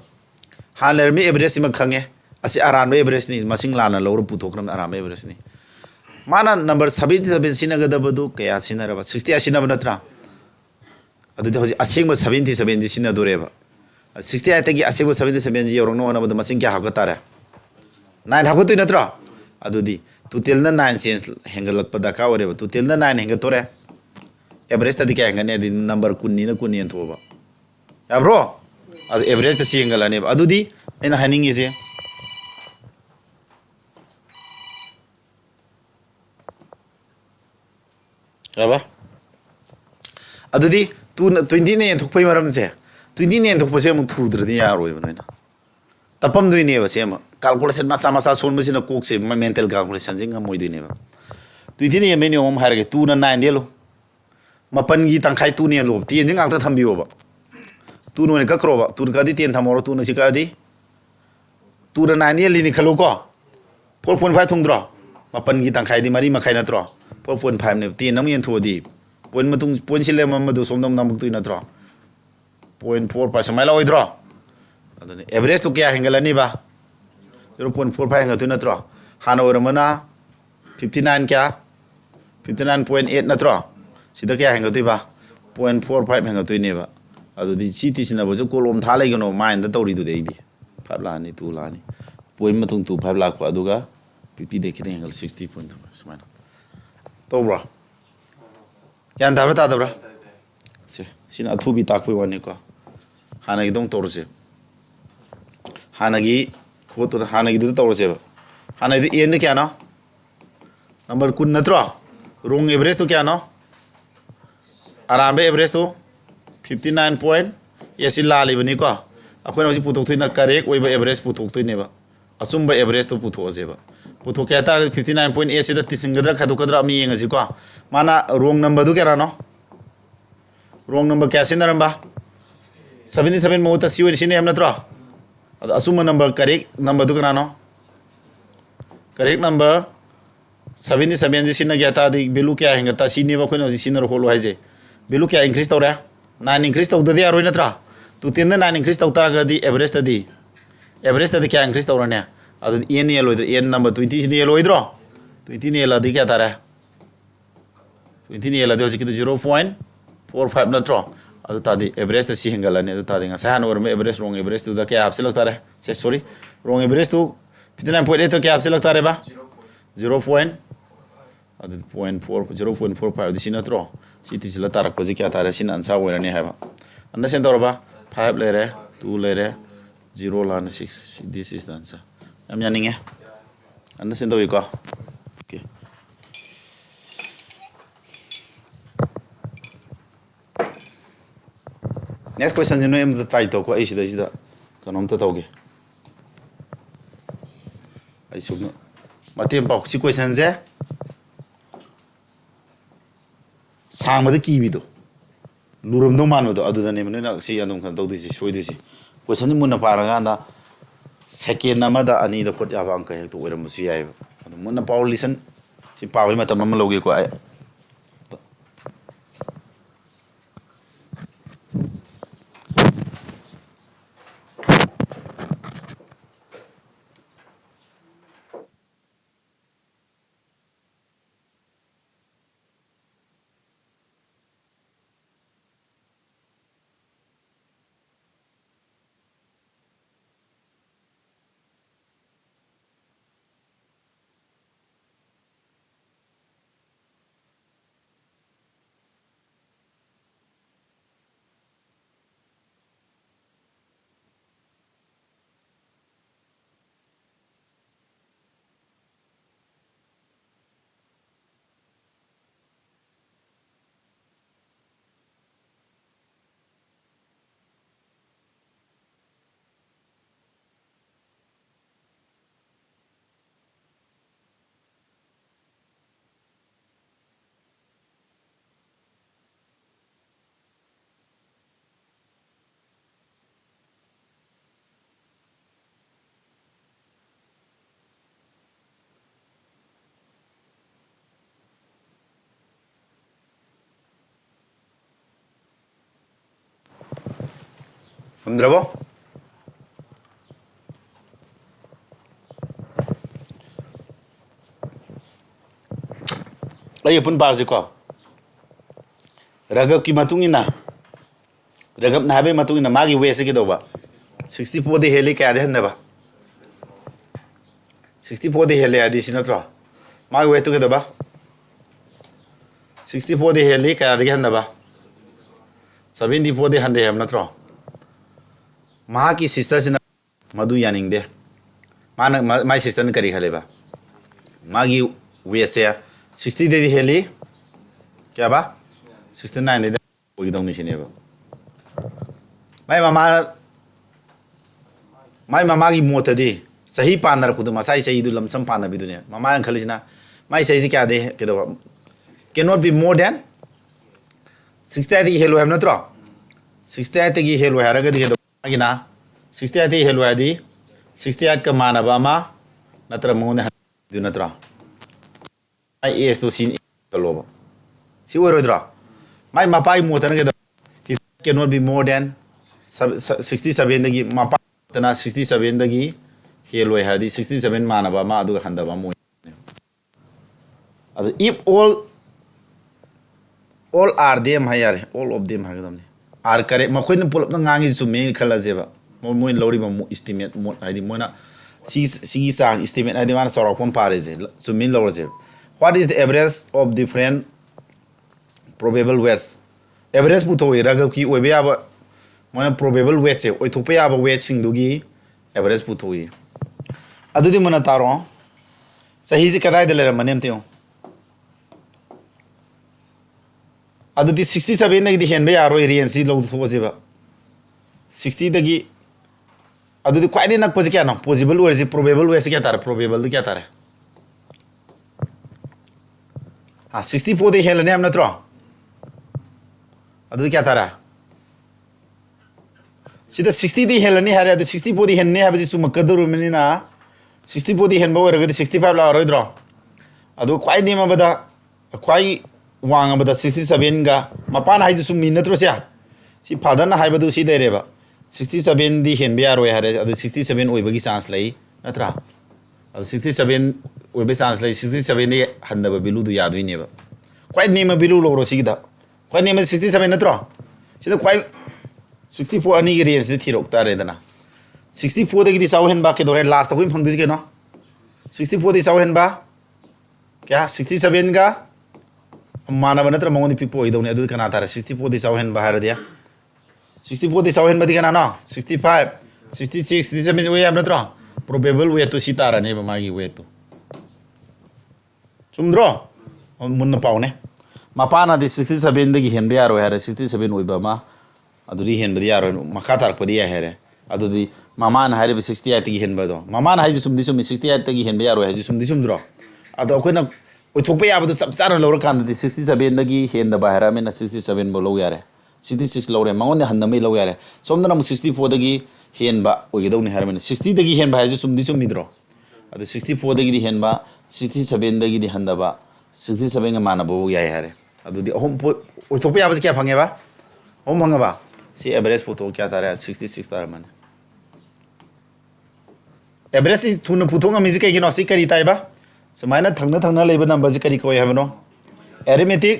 हालर में एवरेज सिम खंगे असि आरान में एवरेज नि मसिंग लाना लौर पुथोक्रम आराम में एवरेज नि माना नंबर 77 सिनगदबदु कया सिनरबा 60 सिनब नत्रा अदुदि होजि असिंग 77 जि सिनदोरेबा 68 तगी असिंग 77 जि यौरनो अनबद मसिंग क्या हागो तारे 9 हागो तुइ नत्रा अदुदि टोटल ना 9 चेंज हेंगलक दरकार ओरेबा टोटल ना 9 हेंग तोरे एवरेज तदी क्या हेंगने दि नंबर कुन्नी ना कुन्नी थोबा याब्रो एवरेज त हेंगलाने अदुदि एना हनिंग इजे Raba adudi tu 20 ne thok pai maram se 20 ne thok pase mu thudra di yar oi bana tapam dui ne ba se ma calculation na sama sa son masina kok se mental calculation jing moi dui ne ba 20 ne me ne om har ge tu na 9 de lo mapan gi tang khai tu ne lo ti jing ang ta tham bi ba tu no ne ka kro ba tu ka di 10 thamoro tu na sika di tu na 9 ne li ni khalo ko 4.5 thung dro mapan gi tang khai di mari ma khai na tro 4.5 ne ti nam yen thu di point matung point sile ma madu somdam namuk tu na tro 0.4% mai la oi dro adone average to kya hengalani ba 0.45 henga tu na tro hana oramana 59 kya 59.8 na tro sida kya henga tu ba 0.45 henga tu ne ba adu di chi ti sina bo jo kolom tha lai gano mind da tori du de di 5 la ni 2 la ni point matung 2 5 lakh pa aduga 50 de kide hengal 60.2 sumana to bro yan da ta da bro se sina thu bi tak pui wani ko hana gi dong tor se hana gi kho to hana gi du tor se hana gi en kya na number kun na tro wrong average to kya na arambe average to 59 point yes la li bani ko akhoi na ji putok thuina correct oi ba average putok thuine ba asum ba average to putho je ba putho kya ta 59.8 se da tisingadra khadu kadra mi yenga ji ko mana wrong number du kya no wrong number kya sin ramba 77 mo ta siwe sin em na tro asum number correct number du kana no correct number 77 ji sin na kya ta di value kya henga ta sin ne ba khoi na ji sin ro holo hai je value kya increase to ra 9 increase to da aroi na tra tu 10 na 9 increase to ta ga di average ta di kya increase to ra ne adu en ne lo en number 20 ne lo idro 20 ne la di kya ta ra 20 ne la de ji ki 0.45 na tro adu ta di average ta si hingala ne adu ta di nga sa no me average wrong average tu da kya apse lagta ra se sorry wrong average tu 59.8 to kya apse lagta ra ba 0. adu 0.45 di sina tro si ti sila tarak paji kya tare sin ansa wera ne haba anda sen tor ba 5 le re 2 le re 0 la 6 this is the answer am yaning e anda sen to ko okay next question you know em the try to ko ai sida kanom ta toge ai sub matem pa si question je sang mada ki bido lurum do man do adu da ne na si andum kan do disi soi disi question ni munna para ga da second amada ani da khot ya ba ang ka he to oram si ai adu munna power listen si pa wi mata mam loge ko ai Hamdrabo ai pun ba ji ko ragab ki matung ina ragab na be matung ina magi we se ki do ba 64 de heli ka de ba 64 de heli adi sina tro magi we tu ke do ba 64 de heli ka de ba 74 de hande ham na tro मा की sister से मधु यानिंग दे माना my sister ने करी खले बा मागी वे से 60 दे हेली क्या बा 69 दे ओगिदोंनि सिनेबा माई मामागी मोतदी सही पानर खुद मसाई सही दु लमसम पाना बिदुने मामा खलिजना माई सही क्या दे के दो cannot be more than 68 की हेलो है नत्रो 68 की हेलो है रगदी हेलो आगिना 68 की हेलो है दी 68 का मानबा मा नत्र मोने दु नत्रो आई एस तो सीन कलोबा सी ओरोद्रो माई मापाई मोतन के cannot be more than 67 दगी मापा तना 67 दगी हेलो है दी 67 मानबा मा अदु खंदबा मो अदु if all are them है यार all of them है गदमने are correct मखोइन पुलप न ngangi सुमे खलाजेबा मोय लौरिबा estimate मो हाइदि मोना सी सांग estimate हाइदि माना सौरकपम पारेजे सुमे लौरजे what is the average of different probable weights average पुथोय रगब की ओइबे याबा मोना probable weight से ओइथोपे याबा weight सिंगदुगी average पुथोय अदुदि मोना तारो सही से कदाय दले रमनेम तेओ अदुदि 67 दगी हेनबे यारोय रेंज लो थोजेबा 60 दगी अदुदि क्वाइदि नकपजे क्या न पॉसिबल ओइसे प्रोबेबल ओइसे क्या तारे प्रोबेबल क्या तारे हां 64 दे हेलने हम नत्रो अदुदि क्या तारा सिदा 60 दि हेलने हारे अदु 64 दि हेनने हाबे सुमकदरुमनिना 64 दि हेनबो ओरगदि 65 ला रोइद्रो अदु क्वाइदि मबदा क्वाइ वांग बदा 67 गा मपान हाइदु सुमी नत्रो से सी फादर ना हाइबदु सी देरेबा 67 दि हेनबे यारोय हारे अदु 67 ओइबगी चांस लई नत्रा अदु 67 ओइबे चांस लई 67 दि हन्दबा बिलु दु यादुइनेबा क्वाइ नेम बिलु लोरो सिदा क्वाइ नेम 67 नत्रो सिदा क्वाइ 64 अनि गी रेंज दि थिरोक तारे दना 64 दगी दि साउ हेनबा के दोरे लास्ट तक फंगदु के नो 64 दि साउ हेनबा क्या 67 गा मानव नत्र मौनी पिपो इदौने अदु कना तारे 64 दि साउ हेनबा हार दिया 64 दि साउ हेनबा दि कना नो 65 66 67 वे अब नत्र प्रोबेबल वे तो सितारा ने मागी वे तो चुमद्रो मुन्न पाउने मपाना दि 67 दगी हेनबे यारो हारे 67 ओइबा मा अदुरी हेनबदि यारो मखा तारपदि या हेरे अदुदी मामान हारे 68 दगी हेनबदो मामान हाइजु सुमदि सुमि 68 दगी हेनबे यारो हाइजु सुमदि सुमद्रो अदो अखोइना ओइथोपे याबदो सबसाना लौर कांददि 67 दगी हेनदबा हारा मेना 67 बो लौ यारे 66 लौरे मंगोने हन्नमै लौ यारे सोमदना 64 दगी हेनबा ओइगदौनि हारा मेना 60 दगी हेनबा हाइजु सुमदि सुमिद्रो अदो 64 दगी हेनबा 67 दगी दि हन्दबा 67 गा मानबो याय हारे अदुदी अहोम ओइथोपे याबस क्या फंगेबा होम फंगबा सी एवरेज पुथो क्या तारे 66 तारे माने एवरेज सी थुन पुथोंगा मिजि कैगिनो सी करी ताइबा सुमाइना थंगना थंगना लेबा नंबर जी करी कोय हबनो एरिथमेटिक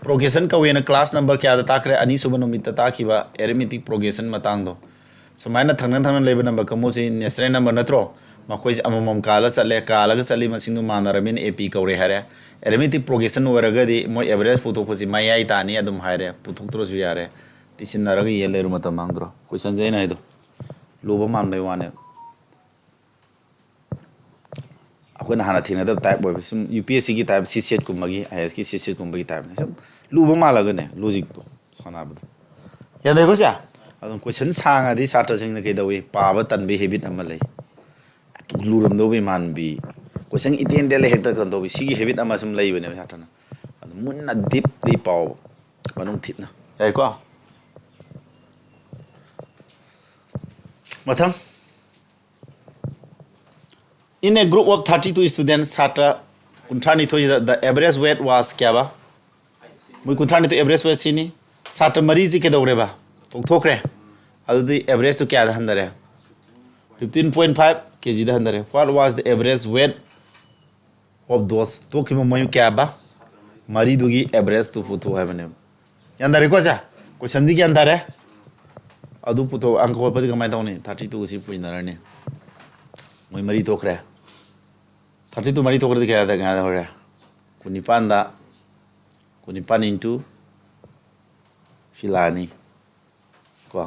प्रोग्रेशन कवेना क्लास नंबर क्या दा ताखरे अनि सुबा नुमित ताखिबा एरिथमेटिक प्रोग्रेशन मतांगदो सुमाइना थंगना थंगना लेबा नंबर कमोसी नेचुरल नंबर नत्रो मखोइ अममम काला चली मसिंदु मानरमिन एपी कौरे हारे एरिथमेटिक प्रोग्रेशन ओरगदि मो एवरेज पुथोपसि मायाई तानी अदुम हारे पुथोक्तरोसु यारे तिसिनरग येलेरु मत मांगद्रो क्वेश्चन जैना हैदो लुबा मानबै वाने अखोना हाना थिनदा टाइप ओइ सुम यूपीएससी की टाइप सीसेट कुमगी आईएस की सीसेट कुमगी टाइप ने सुम लुबा मालगने लॉजिक तो सनाबदो या देखो सा अदुम क्वेश्चन सांगादि छात्र सिंह ने कैदवे पाबा तनबे हैबिट अमा लै लुरमदो बे मानबी क्वेश्चन इटेन देले हेक्ता खंदोबी सिगी हैबिट अमा सुम लैबने छात्रना अदुम मुन्ना डीपली पाव मनुंग थितना याइको Matham. In a group of 32 students, Satra Kuntrani told you that the average weight was Kiaba. We Kuntrani to average weight Sini. Satra Marizi Kedoreba. Tokre. I'll the average to Kada Handare. 15.5 kg the Handare. What was the average weight of those Tokimo Kiaba? Maridugi average to Futu Avenue. Yandare Cosa? Kosandiki Andare. अदु पुतो अंक होपदि कमाय तौने 32 सी पुइनरने मोय मरी तोखरे 32 मरी तोखरे क्या था गादा होरे कुनिपान इनटू फिलानी को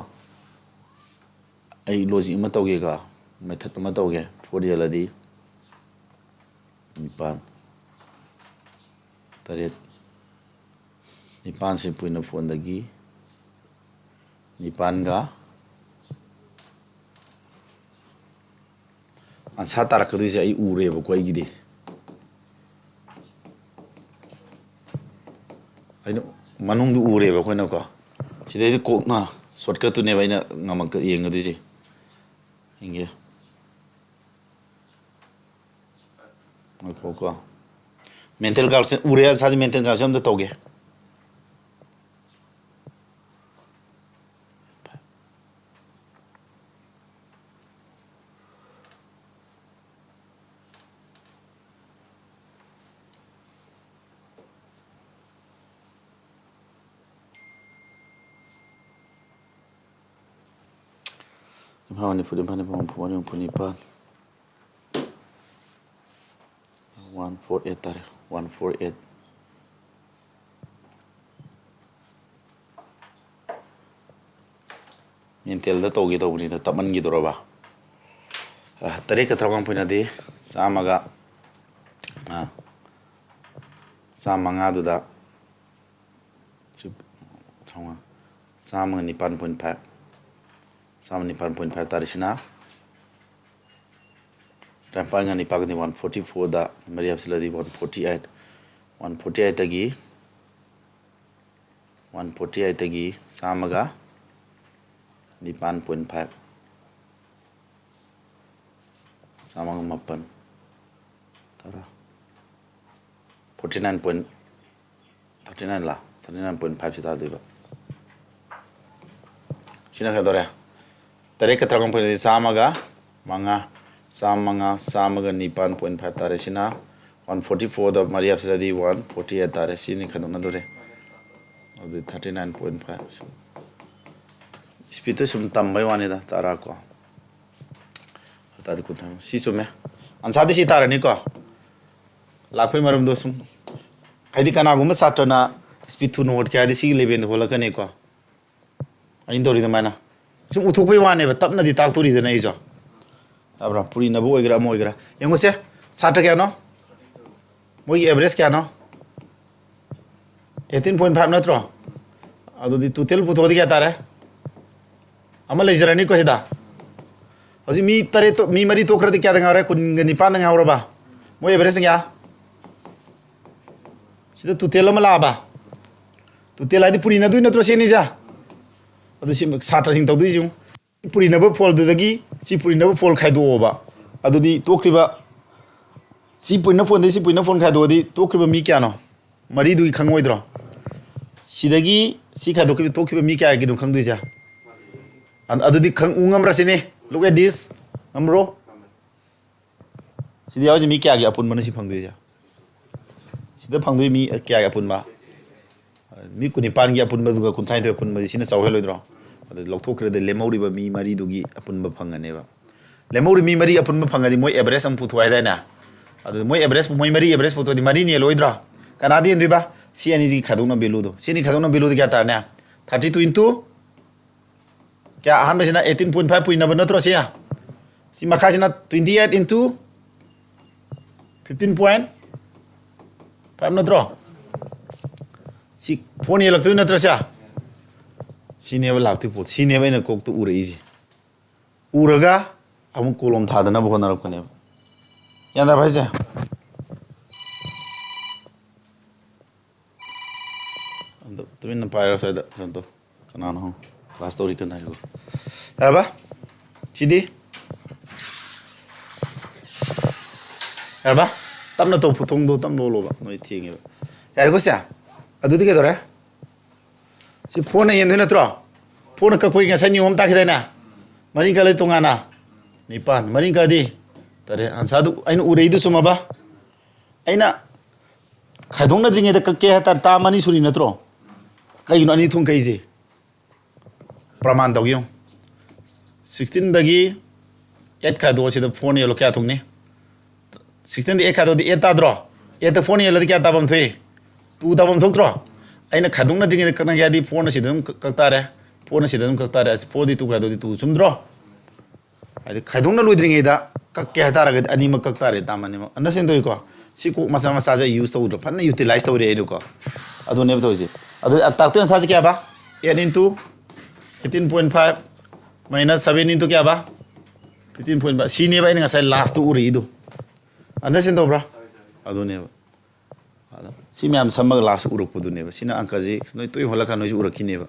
आई लॉजिक म तौगे का मेथड म तौगे फोडियलदि निपान तरेट nipan si puina phone dagi nipan ga answer tarakadu se ai ure ba ko gidi aino manung du ure ba ko na ko sidai ko na shortcut tu ne ba ina ngamak yeng adu si inge ko mental gal se ure sa mental gal sam da toge Manipuri 148 tare 148 mental da togi to ni da taman gi doroba tare ka trawang puina de samaga samanga du da sama ni 1.5 sama ni 1.5 tarisina Rampang ni pag ni 144 da mari absila di 148 148 tagi samaga di 1.5 samaga mapan tara 39 lah 39.5 sita diba sina ka dore tare ka tragam pun di samaga samaga nipan 1.5 tare sina 144 da mari absila di 148 tare sini kadona dore adu 39.5 speed to sum tambai wani da tara ko tari ko tham si sume ansadi si tara ni ko lakpai marum do sum haidi kana gum satana speed to note kya di si leven hola kane ko ain dori da mana sum uthokpai wani ba tapna di tak tori da nei jo abra puri na bo oigra mo oigra yengo se sata kya no moi average kya no 18.5 natro adu di total puto di kya tare amal lejrani ko sida hoji mi tare to mi mari to krati kya danga re kun ni pan danga ora ba moi average kya sida total mala ba total adi puri na du natro se ni ja adu sim sata sing to du ju puri na ba fall du dagi si puri na ba fall khai do ba adu di to kriba si puri na phone di si puri na phone khai do di to kriba mi kya no mari du khangoi dro sidagi si khai do kriba to kriba mi kya gi du khang du ja adu di khang ungam rasine look at this amro sidi yaw ji mi kya gi apun man si phang du ja sida phang du mi kya gi apun ba mi kuni pan gi apun ba du kun thai do apun ma sina saw heloi dro adu lok thok kre de lemori ba mi mari du gi apun ba phangane ba lemori mi mari apun ba phangadi moi average am puthwai da na adu moi average moi mari average puthwa di mari ne loi dro kana di ndui ba si ani ji khadung na belu do si ni khadung na belu di kya ta na 32 into kya han basina 18.5 puina ba natro sia si makhasina 28 into 15.5 natro si phone ye laktu natro sia si ne ba laktu pot si ne ba na kok tu ure iji uraga amu kolom tha dana ba na rak ne yanda bhai se ando tuin na paira sa da santo kana no class story kana yo araba sidi araba tamna to phutong do tam lo ba noi thieng ba yar ko sia adu di ke dore si phone yen du na tro phone ka koi ga sani om ta khidai na mari ka le tonga na nipan mari ka di tare ansadu aina urei du suma ba aina khadong na dringe da ka ke ta ta mani suri na tro kai no ani thung kai je praman dog yo 16 dagi 8 ka do si da phone ye lo kya thung ne 16 di 8 ka do di 8 ta dro 8 ta phone ye lo kya ta bam the 2 ta bam thok tro aina khadong na dringe da kana ga di phone si dum ka ta re phone si dum ka ta re 4 di 2 ka do di 2 sum dro ai khadong na lo dringe da ka kya ta ra ga ani ma ka ta re ta mani ma understand do ko si ko masa masa ja use to do fan utilize to re ko adu ne to ji adu taktu answer kya ba 8 into 18.5 minus 7 into kya ba 15.5 sini ba ini ngasai last tu uri itu understand to bra adu ne ba si myam samag last uruk pudu ne ba sina angka ji noi toi hola ka noi ju urak ne ba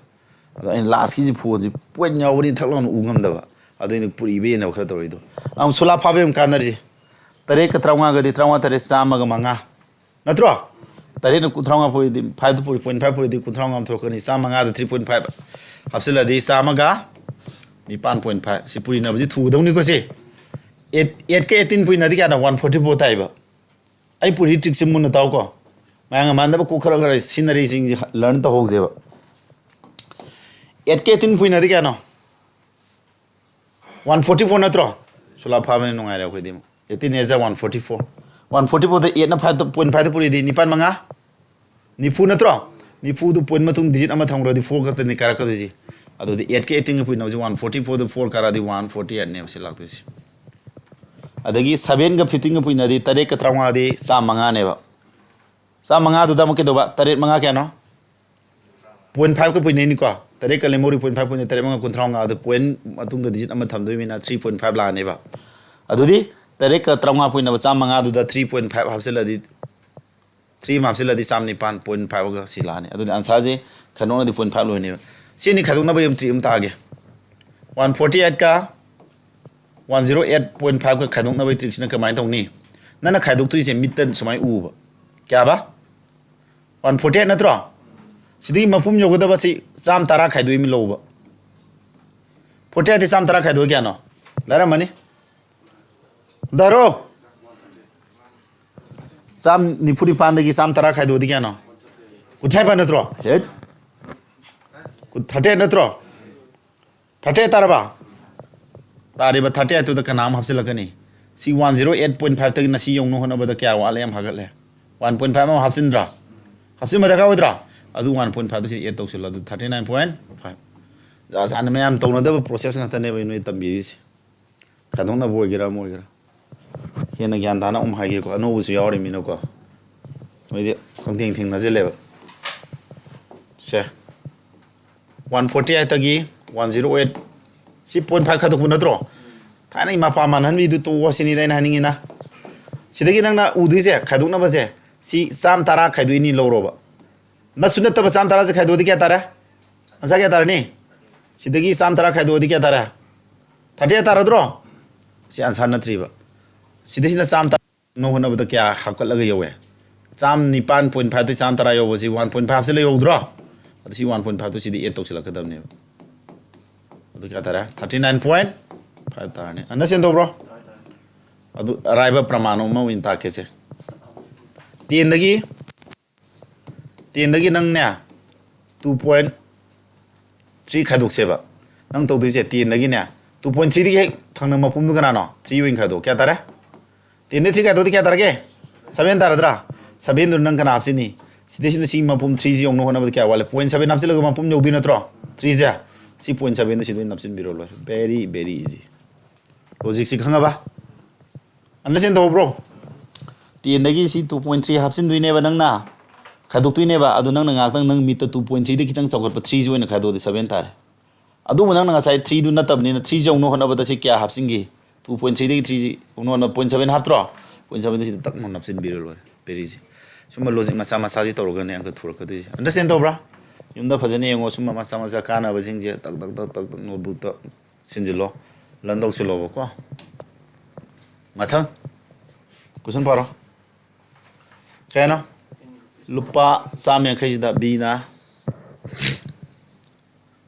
adu in last ki ji phu ji point nya wori thaklon ungam da ba adu ni puri be na khara to ido am sula phabem kanar ji tare ka traunga ga di traunga tare sama ga manga natro tare na kutraunga poi di 5.5 poi di kutraunga am thokani sama ga 3.5 hapsila di sama ga ni 5.5 si puri na ji thu dong ni ko se 8 ke 18 pui na di ka na 144 tai ba ai puri trick sim mun taw ko mayang man da ko khara khara scenery sing learn to hok je ba 8 ke 18 pui na di ka no 144 natro sula phamen nungai ra ko di 18 is 144 144 the 8 na 5.5 puri di nipan manga ni fu natro ni fu du point matung digit ama thang ro di 4 ka ni kara ka di adu di 8 ke 18 pui na 144 the 4 kara di 148 ne se lak to si adagi 7 ga 15 pui na di tare ka traunga di sa manga ne ba sa manga du da mo ke do ba tare manga kya no 0.5 ka pui ne ni ko tare ka lemori 0.5 pui ne tare manga kun traunga adu point matung da digit ama tham do mi na 3.5 la ne ba adu di tare ka traunga pui na ba sa manga du da 3.5 hapsela di 3 hapsela di sam ni 5.5 ga si la ne adu answer je khanona di 0.5 lo ne si ni khadung na ba yum 3 ta ge 148 ka 108.5 ka khadung na ba trick na kamai tong ni nana khaduk tu se mitten sumai u ba kya ba 148 na tro sidi mapum yoga da ba si sam tara khaidu mi lo ba 48 di sam tara khaidu kya no lara mani daro sam ni puri pande ki sam tara khaidu di kya no kuthai pa na tro het ku 30 na tro 30 tara ba tari ba 30 tu da ka naam hapse lagani si 108.5 tak na si yong no hona ba da kya wala yam hagal le 1.5 ma hapsin dra hapsin ma da ka odra adu 1.5 tu si 8 tok sil adu 39.5 za san me am to na da process nga ta ne ba no tambi si kadong na boy gira mo gira hena gyan dana ha ge ko no bu su yawri mi no ko moi de khong ting ting na je le ba se 148 tagi 108 si 0.5 khaduk bu na tro thana ma pa man han mi du to wasini dai na haningi na sidagi nang na udu se khaduk na ba se si sam tara khaidu ni lo ro ba na sunat ta sam tara se khaidu di kya tara asa kya tara ni sidagi sam tara khaidu di kya tara 30 tara dro si answer na 3 ba sidagi na sam tara no hona ba kya hakal laga yowe sam ni 5.5 to sam tara yo si 1.5 se le yo dro si 1.5 to si di 8 to sila kadam ne adu kya tara 39.5 tara ne understand to bro adu raiba pramano ma win ta ke se tiendagi nang ne 2.3 khaduk se ba nang to du se tiendagi ne 2.3 di thang na mapum du kana no 3 win khaduk kya tara tiende 3 khaduk kya tara ke 7 tara dra 7 du nang kana apsi ni side side si mapum 3 ji ong no hona ba kya wala 0.7 apsi laga mapum jo du na tro 3 ja si 0.7 du si du napsin biro lo very very easy logic si khanga ba understand to bro tiendagi si 2.3 hapsin du ne ba nang na khaduk tu ne ba adu nang ngak tang nang mit 2.3 de kitang chawkat pa 3 join khado de 7 tare adu nang nga sai 3 du na tab ni na 3 jong no hona ba da si kya hapsin gi 2.3 de 3 ji no na 0.7 hap tro 0.7 de si tak mon napsin biro lo very easy suma logic ma sama sa ji to ga ne ang thur ka du understand to bra yum da phajane ngo suma ma sama sa kana ba jing je tak notebook to sinjilo lan dok silo ko mathang question paro kena lupa samya khaji da bina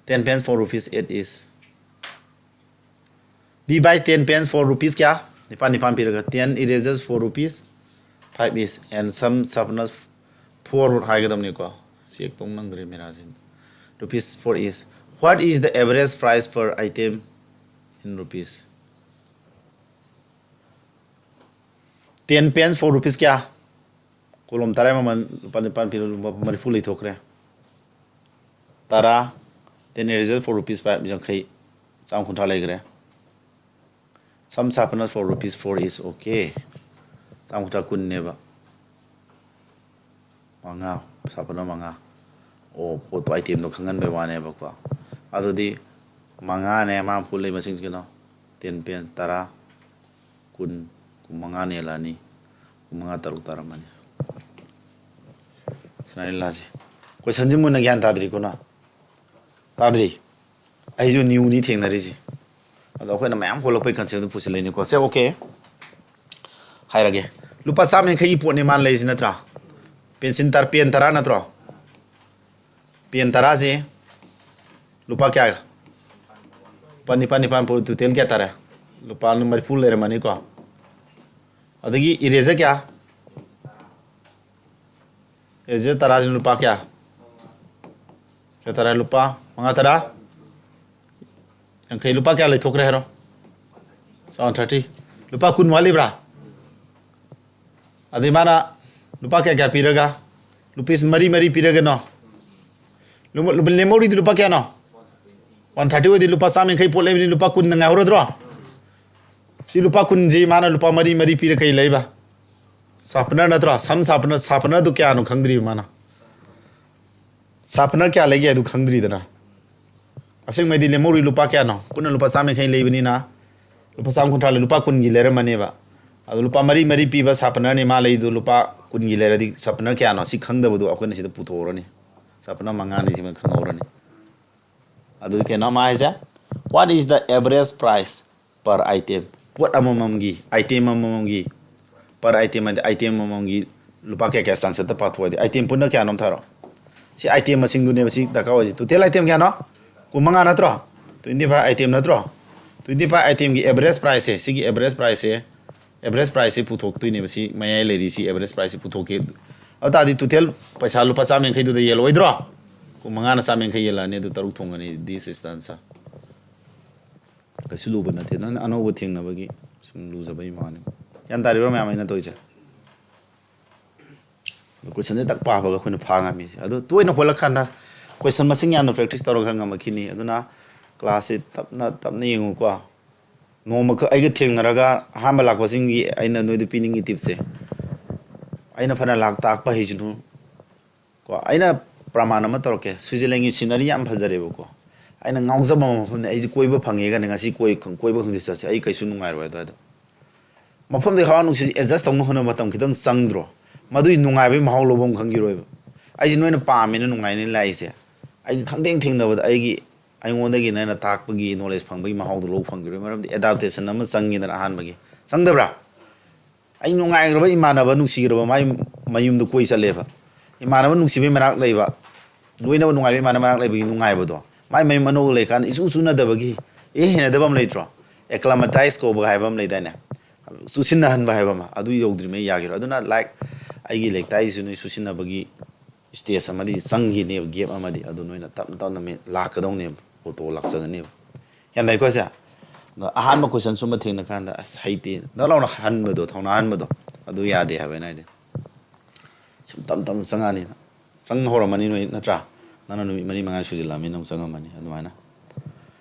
10 pence for rupees 8 is b buys 10 pence for rupees kya nipan piraga 10 erasers for rupees 5 is and some sharpness 4 haigadam ni ko check tong nang dre mera jin rupees 4 is what is the average price per item in rupees 10 pence for rupees kya kolom tara ma man pan pil mari fully thokre tara 10 result for rupees 5 jang khai cham khunta lai gre some sharpness for rupees 4 is okay cham khunta kun ne ba manga sharpness manga ꯑꯣ ꯄꯣꯠꯇꯣ ꯑꯥꯏꯇꯦꯝꯗꯣ ꯈꯪꯍꯟꯕꯩ ꯋꯥꯅꯦꯕꯀꯣ ꯑꯗꯨꯗꯤ ꯃꯉꯥꯅꯦ ꯃꯥ ꯄꯨ ꯂꯩ ꯃꯁꯤꯡ ꯀꯩꯅꯣ 10 pen 10 10 15 ꯅꯦꯜꯂꯛꯑꯅꯤ 15 ꯇꯔꯨꯛ ꯇꯥꯔꯝꯃꯅꯤ ꯁꯨꯃꯥꯏꯅ ꯂꯥꯁꯤ ꯀꯣꯏꯁꯟꯁꯤ ꯃꯨꯟꯅ ꯒ꯭ꯌꯥꯟ ꯇꯥꯗ꯭ꯔꯤꯀꯣꯅ ꯇꯥꯗ꯭ꯔꯤ ꯑꯩꯁꯨ ꯅ꯭ꯌꯨꯅꯤ ꯊꯦꯡꯅꯔꯤꯁꯤ ꯑꯗꯣ ꯑꯩꯈꯣꯏꯅ ꯃꯌꯥꯝ ꯍꯣꯜꯂꯛꯄꯩ ꯀꯟꯁꯦꯞꯇꯣ ꯄꯨꯁꯤꯜꯂꯛꯏꯅꯤꯀꯣ ꯁꯦ ꯑꯣꯀꯦ ꯍꯥꯏꯔꯒꯦ ꯂꯨꯄꯥ 150ꯒꯤ ꯄꯣꯠꯅꯦ ꯃꯥꯅ ꯂꯩꯔꯤꯁꯤ ꯅꯠꯇ꯭ꯔꯥ ꯄꯦꯟ 10 ꯅꯠꯇ꯭ꯔꯣ pen 10ꯁꯦ lupa kya nipan puluh total kya tara lupa nomor full lermani ko adagi eraser kya eraser tarazin lupa kya tara lupa manga tara yang kai lupa kya le thokre hero 30 lupa kun wali bra adi mana lupa kya piraga lupis mari piraga no lemori lupa kya no 130 ꯋꯥꯗꯤ ꯂꯨꯄꯥ 150 ꯄꯣꯠ ꯂꯩꯕꯅꯤ ꯂꯨꯄꯥ 10 ꯉꯥꯏꯍꯧꯔꯗ꯭ꯔꯣ ꯁꯤ ꯂꯨꯄꯥ 10ꯁꯤ ꯃꯥꯅ ꯂꯨꯄꯥ ꯃꯔꯤ ꯄꯤꯔ ꯀꯩ ꯂꯩꯕ ꯁꯥꯄꯅꯔ ꯅꯠꯇ꯭ꯔꯣ ꯁꯝ ꯁꯥꯄꯅꯔꯗꯨ ꯀꯌꯥꯅꯣ ꯈꯪꯗ꯭ꯔꯤꯕ ꯃꯥꯅ ꯁꯥꯄꯅꯔ ꯀꯌꯥ ꯂꯩꯒꯦ ꯑꯗꯨ ꯈꯪꯗ꯭ꯔꯤꯗꯅ ꯑꯁꯦꯡꯕꯩꯗꯤ ꯂꯦꯝꯍꯧꯔꯤ ꯂꯨꯄꯥ ꯀꯌꯥꯅꯣ ꯄꯨꯟꯅ ꯂꯨꯄꯥ 150 ꯂꯩꯕꯅꯤꯅ ꯂꯨꯄꯥ 150 ꯂꯨꯄꯥ 10ꯒꯤ ꯂꯩꯔꯝꯃꯅꯦꯕ ꯑꯗꯨ ꯂꯨꯄꯥ ꯃꯔꯤ ꯄꯤꯕ ꯁꯥꯄꯅꯔꯅꯤ ꯃꯥ ꯂꯩꯗꯨ ꯂꯨꯄꯥ 10ꯒꯤ ꯂꯩꯔꯗꯤ ꯁꯥꯄꯅꯔ ꯀꯌꯥꯅꯣ ꯁꯤ ꯈꯪꯗꯕꯗꯨ ꯑꯩꯈꯣꯏꯅ ꯁꯤꯗ ꯄꯨꯊꯣꯛꯎꯔꯅꯤ ꯁꯥꯄꯅꯔ 5ꯅꯤ ꯁꯤꯃ ꯈꯪꯍꯧꯔꯅꯤ ꯑꯗꯨ ꯀꯩꯅꯣ ꯃꯥ ꯍꯥꯏꯁꯦ what is the average price per item pot amamamgi item amamamgi per item adi item amamamgi lupa kya sangsata pathwadi item punna kya nom tharo si item masing dune basi daka waji total item kya no kumanga natro 25 item natro 25 item gi average price se sigi average price se puthok tuine basi mayai leri si average price se puthoke atadi total paisa lupa 150 du yelo oidro kumanga na 150 yela ne du taruk thongani this is the answer कसी lube नते ना अनोब थेंगनबगी सुम लूजबई माने यान तारिबा मयाम आइना तोइसे question तक पाबगा खुन फांगा मी अदो तोइना होलखाना question मसिंग यान practice तौर खंगमखिनी अदुना क्लास तपना यंगु को नोमक आइगा थेंगनरगा हाम लाकवसिंगी आइना नोइदु पिनिंगी टिप्स आइना फना लाक ताकपा हिजनु को आइना प्रमाण अमा तौरके Switzerland scenery yam फजरेबको aina ngaujaba mafam ne ai koiba phangega ngasi koiba khangji sa ai kaisu nungai ro da mafam de hawa nungsi adjust tawno hono matam khidang changdro madui nungai bai mahau lobom khangi roi ai noina paame ne nungai ne laise ai khangdeng thingna ba ai gi ai ngonda gi na takpagi knowledge phangbai mahau do lo phangi roi maram de adaptation ama changi na ahan bagi changdabra ai nungai ro ba imanaba nungsi ro mai mayum do koi saleba imanaba nungsi bai marak leiba loina nungai bai manaba marak leiba nungai ba do mai mano le kan isu suna dabagi hena dabam leitro acclimatize ko ba haibam leidane susinna han ba haibam adu yogdri me yagiro aduna like aigi lek tai sunu susinna bagi stage amadi changi ne gap amadi adu noina tap na me lakadong ne photo laksagani yan dai ko sa ahan ma question suma thengna kanda as haiti na launa han mado thona han mado adu yade habe na de sum tam changani chang horamani noi natra nana numi mani mangai sujilami nang changamani adumaina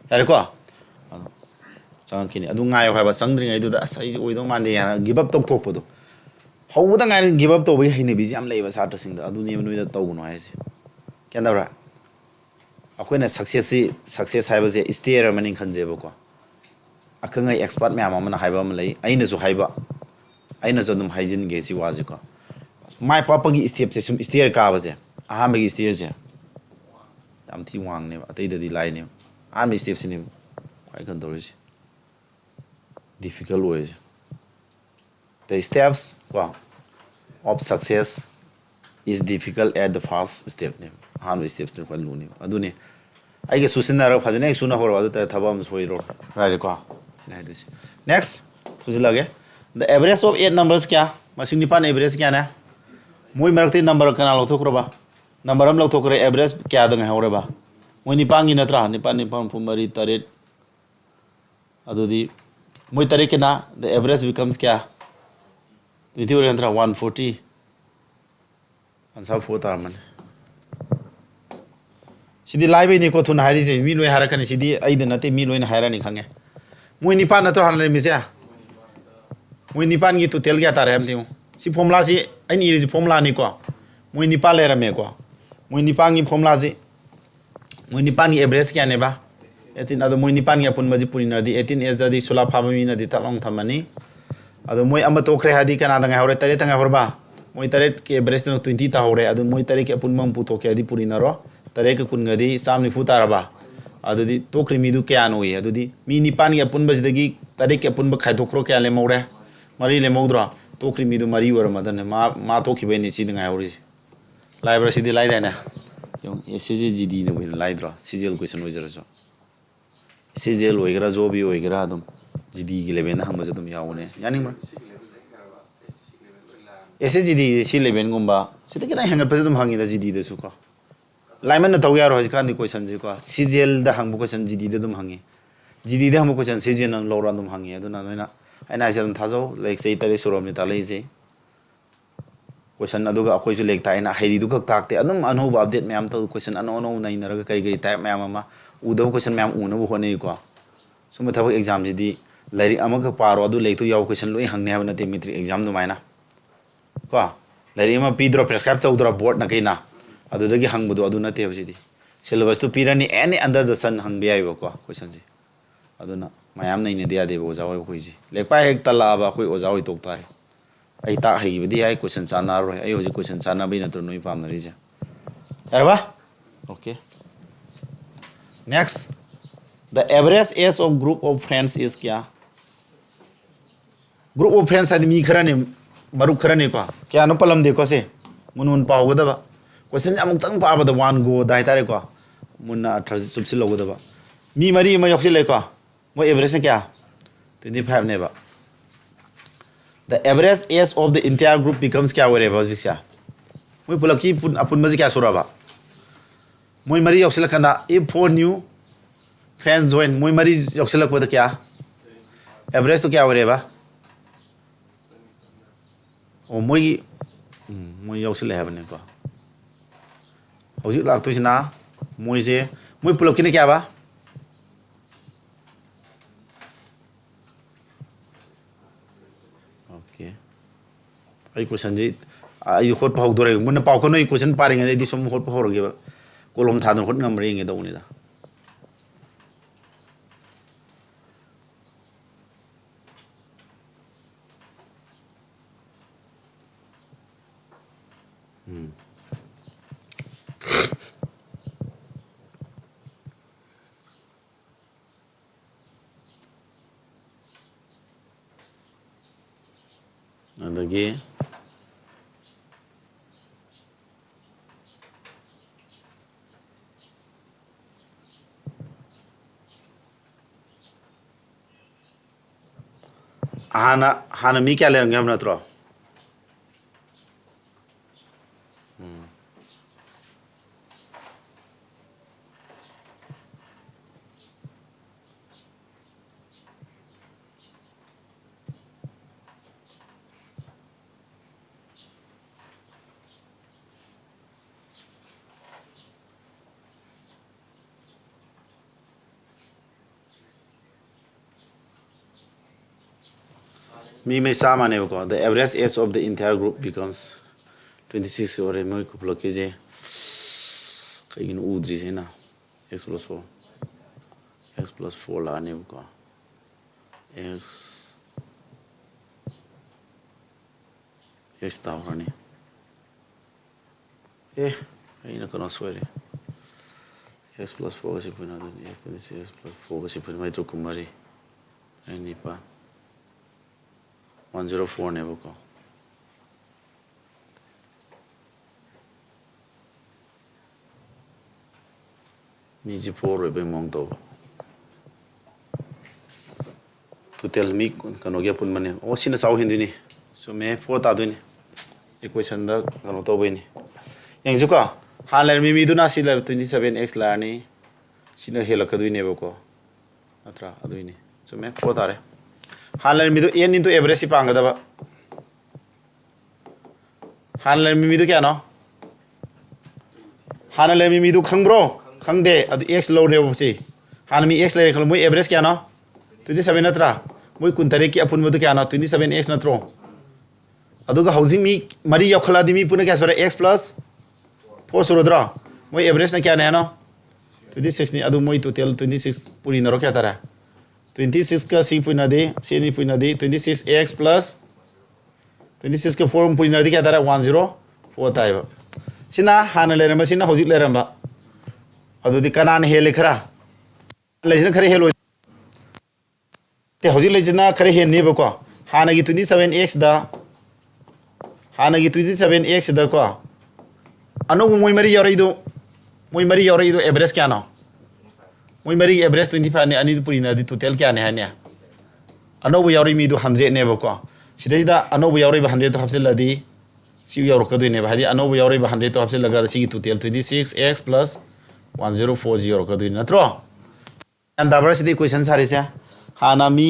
yare ko changkini adu ngai haiba changdring ai du da sai oido mande ya give up tok podo hauda ngai give up to bai haine bi jam leiba satra sing da adu ne noi da tawuno haise kendabra akoina success haiba je stair mani khanje bako akangai expert myam amana haiba am lei aina su haiba aina zo dum hygiene ge si waji ko mai papa gi step se sum stair ka ba je aha me gi stair je am thi wang ne atai da di lai ne am steps ne kai kan doris difficult ways the steps of success is difficult at the first step ne ham steps ne kan lu ne adu ne ai ge susina ra phajane suna hor adu ta thabam soiro right ko sinai this next thujilage the average of 8 numbers kya masing nipan average kya na moi marakti number kana lo thokro ba number am log thokre average kya dang haure ba moi nipangi natra nipan phumari taret adudi moi taret kena the average becomes kya with your entra 140 answer 4 tarman sidi live ni ko thun hari se mi loi harakani sidi aida nate mi loi na harani khange moi nipan natra hanle mi se moi nipan gi total kya tare am tiu si formula si ai ni formula ni ko moi nipan le rame ko moi nipangi formula ji moi nipangi average kya ne ba 18 ado moi nipangi apun baji purina di 18 age di sula phaba mi na di talong thamani ado moi ama tokre hadi kana da ngai hore tare tanga horba moi tare ke average no 20 ta hore ado moi tare ke apun mam pu to ke di purina ro tare ke kun ngadi samni fu taraba ado di tokri mi du kya no ye ado di mi nipangi apun baji dagi tare ke apun ba khai dokro kya le more mari le modra tokri mi du mari wor madan ma to ki be ni si ngai hore library si di lai da na yung SCGD no win lai dra CGL question wizard so CGL oigara job bi oigara adum GD gi level na hang baje dum yaune yani ma SCGD si level gumba sita kita hangal pase dum hangi da GD da su ko laiman na taw yaro kan di question ji ko CGL da hang bu question GD da dum hangi GD da hang bu question CGL na lora dum hangi aduna noina aina ja dum thajo like sei tare surom ni ta lei je question aduga akhoi ju lek ta ina hairi du khak takte adum anho ba update myam to question ano no nai na ra kai kai type myam ama udaw question myam una bu hone ko suma thab exam ji di lairi ama ka paro adu leitu yaw question loi hangne ha na te metric exam du maina ko lairi ma pi dro prescribe to dro board na kai na adu dagi hang bu adu na te ji di syllabus tu pirani any under the sun hang bi ai ko question ji aduna mayam nai ne dia de bo jawai khoi ji lekpa hek tala ba khoi ojawai tok tare ai ta hai bidi ai question chana ro ai hoji question chana bai na to noi pam na ri ja yarba okay next the average age of group of friends is kya group of friends adi mi khara ne maru khara ne ko kya no palam de ko se mun pa ho da ba question amuk tang pa ba da one go dai tare ko mun na athar subsi lo go da ba mi mari ma yok si le ko mo average kya 25 ne ba the average age of the entire group becomes kya whatever siksha moi pulaki apun maji kya sura ba moi mari yoksela kanda if 4 new friends join moi mari yoksela ko da kya average to kya whatever o moi yoksela have ne ko hoji lak to sina moi je moi pulaki ne kya ba okay ai question ji ai hot pa hok dore mun pa ko noi question paring ai di som hot pa hor ge ba kolom tha don hot ngam ring ge do ni da adagi hana mi kya le ngam na tro mi me sama ne ko the average age of the entire group becomes 26 or moi ko block je kain udri je na x plus 4 la ne ko x ta rani ai na kono soire x plus 4 se puna do x plus 4 se puna mai to kumari ai ni pa 104 ne ko mi ji 4 be mong to total mi kano ge pun mane o sina saw hindu ni so me 4 ta do ni equation da kano to be ni yang ju ko haler mi du na sila 27x la ni sina hela ka do ni ko atra adu ni so me 4 ta re haler mi du n into average si pang da ba haler mi du kya no haler mi du khang bro khang de adu x low ne si han mi x le khol moi average kya no 27 natra moi kun tare ki apun modu kya no 27x natro adu ga housing mi mari yakhala di mi puna kya sore x plus 4 सुरद्रो मोई average ना क्या nano 26 नि अदु मोई total 26 Puri नरो क्या तारा 26 का सी पुना दे सी नि पुना दे 26x plus 26 का 4 पुरी नरो क्या तारा 104 ताइबा सिना हाना लेरम सिना हौजिक लेरम बा अदु दि कनान हेले खरा लेजिन खरे हेलो ते हौजिक लेजिना खरे हेन ने बको हाना की 27x दा हाना की 27x दा को अनो मोई मरी यारिदो मोई मरी यारिदो एवरेज क्या ना मोई मरी एवरेज 25 ने अनि पुरी ना दि टोटल क्या ने हाने अनो बो यारि मी दो 100 ने बको सिदैदा अनो बो यारि 100 तो हबसे लदी सी यारो कदो ने भादी अनो बो यारि 100 तो हबसे लगा सी टोटल 26x plus 1040 यारो कदो नत्रो एंड दाबरा सिदि क्वेश्चन सारिसे हाना मी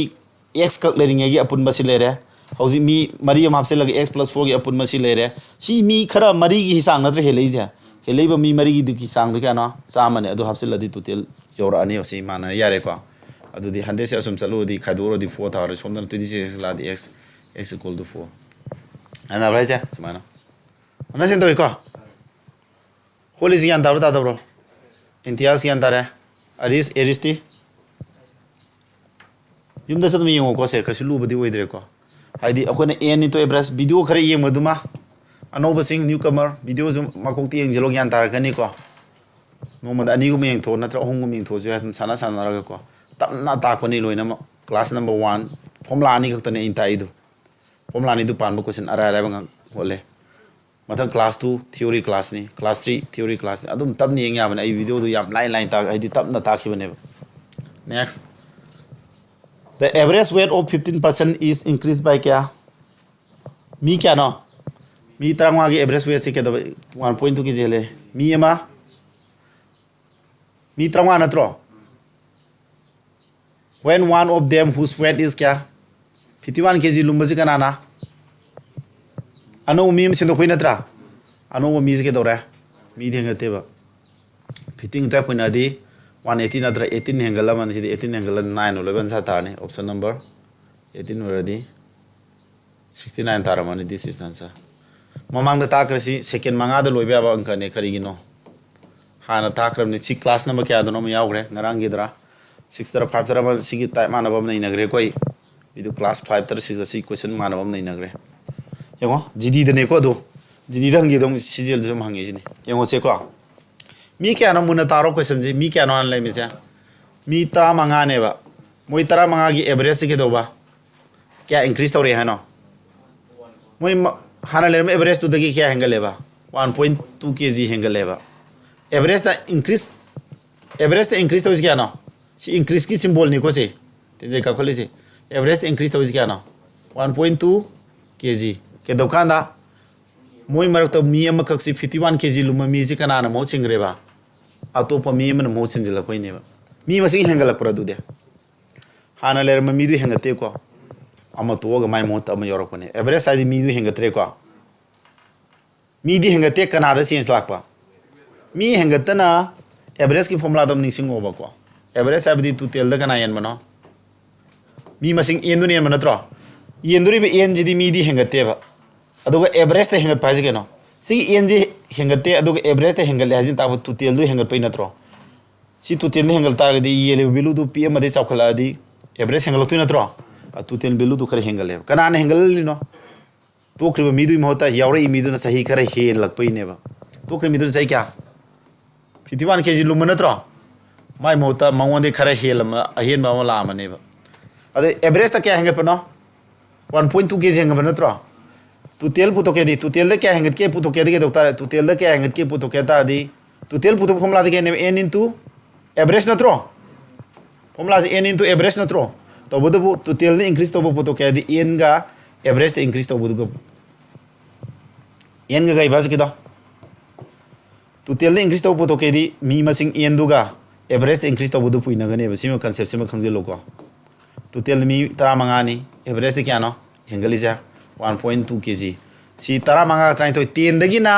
x कक लेरिंगे की अपुन बसी लेरे हौजी मी मरी हम हबसे लगे x plus 4 की अपुन बसी लेरे सी मी खरा मरी की हिसाब नत्र हेलेइजे हेलेइबा मी मरी की दुकी सांग दो क्या ना सामने अदो हबसे लदी टोटल योरा अनि ओसी माना यारे को अदो दि 100 से असुम चलो दि खादोरो दि 4 थारो सोमन 26 लादी x equal to 4 ana राइजे समाना ana सिन तो इको होली जियान दाबरो दाबरो इंतियास यान तारे अरिस एरिस्ती युमदा सदम येंगो को से कसु लुबदी ओइद्रे को हाइदी अखोने एन नि तो एवरेज वीडियो खरे येंग मदुमा अनोबा सिंग न्यू कमर वीडियो जो मकोक्ति येंग जलो यान तार कनी को नोमदा अनि गु मेंग थो नत्र अहोंग गु मेंग थो जो हम साना साना रग को तमना ताकोनी लोइना क्लास नंबर 1 फॉर्मूला अनि खतने इंताइदु फॉर्मूला नि दु पानबो क्वेश्चन अरा अरा बंग होले मथं क्लास 2 थ्योरी क्लास नि क्लास 3 थ्योरी क्लास नि अदुम तब नि येंग याबन आई वीडियो दु याम लाइन लाइन ता आइदि तबना ताखिबने next the average weight of 15% is increased by क्या मी क्या ना मी तरंग आगे average weight से क्या दबे 1.2 की जेले मी एमा मी तरंग आना throw when one of them whose weight is क्या 51 kg लुम्बा से क्या ना अनो मी में सिंधु कोई नत्रा अनो वो मी से क्या दौरा मी देंगे तेबा 15 तक कोई नदी 180 नत्र 18 हेंगल मन सिदी 18 हेंगल 9 11 सा ताने ऑप्शन नंबर 18 already 69 तारा मन दिस इज आंसर ममांग द ताक्रसी सेकंड मंगा द लोइबा बा अंक ने करिगिनो हाना ताक्रम ने सी क्लास नंबर क्या दनो म यावग्रे नरांग गिदरा 6 तर 5 तर मन सिगी टाइप मानबम नै नगरे कोई बिदु क्लास 5 तर 6 सी क्वेश्चन मानबम नै नगरे यंगो जीडी दने को दो जीडी दंगी दम सीजल जो मांगे जिनी यंगो से को मी क्या ना मुना तारो क्वेश्चन जी मी क्या ना ऑनलाइन में से मी तरा मंगा ने बा मोई तरा मंगा की एवरेज के दो बा क्या इंक्रीज तो रे है ना मोई हाना ले में एवरेज तो दगी क्या हैंगल लेबा 1.2 kg हैंगल लेबा एवरेज ता इंक्रीज तो इस क्या ना सी इंक्रीज की सिंबल नहीं को से ते का खोले से एवरेज इंक्रीज तो इस क्या ना 1.2 kg के दुकान दा मोई मरक तो मी अम कक्सी 51 kg लुम मी जी कना ना मो सिंगरेबा अतोप मी मन मो सिंजल कोइनेबा मी मसिंग हेंगलक पर दुदे हाना लेर म मी दु हेंगते को अम तोग माय मोत अम योरकने एवरेज साइड मी दु हेंगत्रे को मी दी हेंगते कना दा चेंज लाकपा मी हेंगतना एवरेज की फॉर्मूला दम निसिंग ओबा को एवरेज साइड दी टोटल दा कना यन मनो मी मसिंग एन दुने मनत्रो येंदुरी बे एन जिदी मी दी हेंगतेबा अदुगा एवरेज ते हेंगत pies गेनो C N G हेंगते अदुगा average ते हेंगल हाजिन ताब टोटल दु हेंगल पै नत्रो सी टोटल ने हेंगल तागदी ये ले वैल्यू दु पी मदे चौखलादी एवरेज हेंगल तो नत्रो टोटल वैल्यू दु खरे हेंगल ले कना ने हेंगल लिनो तो क्रिब मी दु महता यावरे मी दु न सही खरे हेन लग पै नेबा तो क्रिब मी दु सही क्या 51 kg लुम नत्रो माय महता मंगोंदे खरे हेल म अहेन मा ला मनेबा अदे एवरेज ता क्या हेंगल पनो 1.2 kg हेंगल नत्रो टोटल पुतो के दी टोटल क्या हेंगत के पुतो के दे दोता टोटल क्या हेंगत के पुतो के ता दी टोटल पुतो फॉर्मूला के ने n इनटू एवरेज नत्रो फॉर्मूला से n इनटू एवरेज नत्रो तो बदु टोटल ने इंक्रीज तो पुतो के दी n गा एवरेज ते इंक्रीज तो बदु n गा गई बाज के दो टोटल ने इंक्रीज तो पुतो के दी मी मसिंग n दुगा एवरेज ते इंक्रीज तो बदु पुइना गने बसिम कांसेप्ट से खंजे लोको टोटल मी 35 नि एवरेज ते क्या नो हेंगलिजा 1.2 kg सी तरा मंगा ट्राई तो 10 दगी ना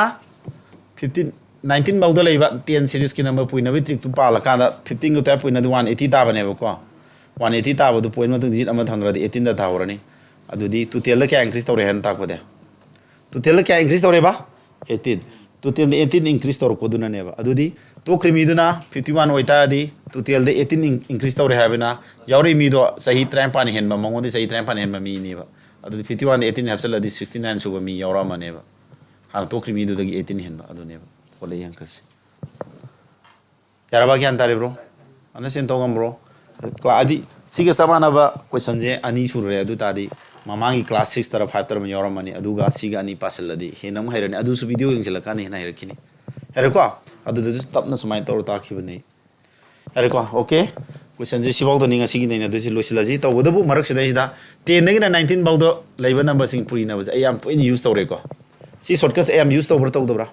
15 19 बाउदा लेबा 10 सीरीज की नंबर पुइना बि ट्रिक तु पाला कादा 15 गो ता पुइना 180 ताबने बको 180 ताबो दु पॉइंट मत डिजिट अमा थंगरा 18 दा थावरनी अदुदी टोटल क्या इंक्रीज तौरे हन ताको दे टोटल क्या इंक्रीज तौरे बा 18 total 18 increase tawr ko duna neba adudi to krimi duna 51 oita di total de 18 increase tawre habena yauri mi do sahi 35 hen ma mangode sahi 35 hen ma mi neba adudi 51 18 hapsala di 69 suba mi yaura ma neba han to krimi du dagi 18 hen ba adu neba khole yang kas yaraba gyan tare bro ana sen tawgam bro adi siga samana ba question je ani surre adu tadi mamangi class 6 tara 5 tara yaura mani aduga siga ani pasalladi henam hairani adu su video yengela kani na hairkini Eriko, adu tu tapna sumai tawar taki bani. Eriko, okay. Question je sibau to ninga sigi nina tu si losi laji. Tahu bodoh bu marak sedai sida. 10 lagi na 19 bau to labor number sing puri na bas. Ayam tu ini use tawar reko. Si shortcut ayam use tawar tahu bra.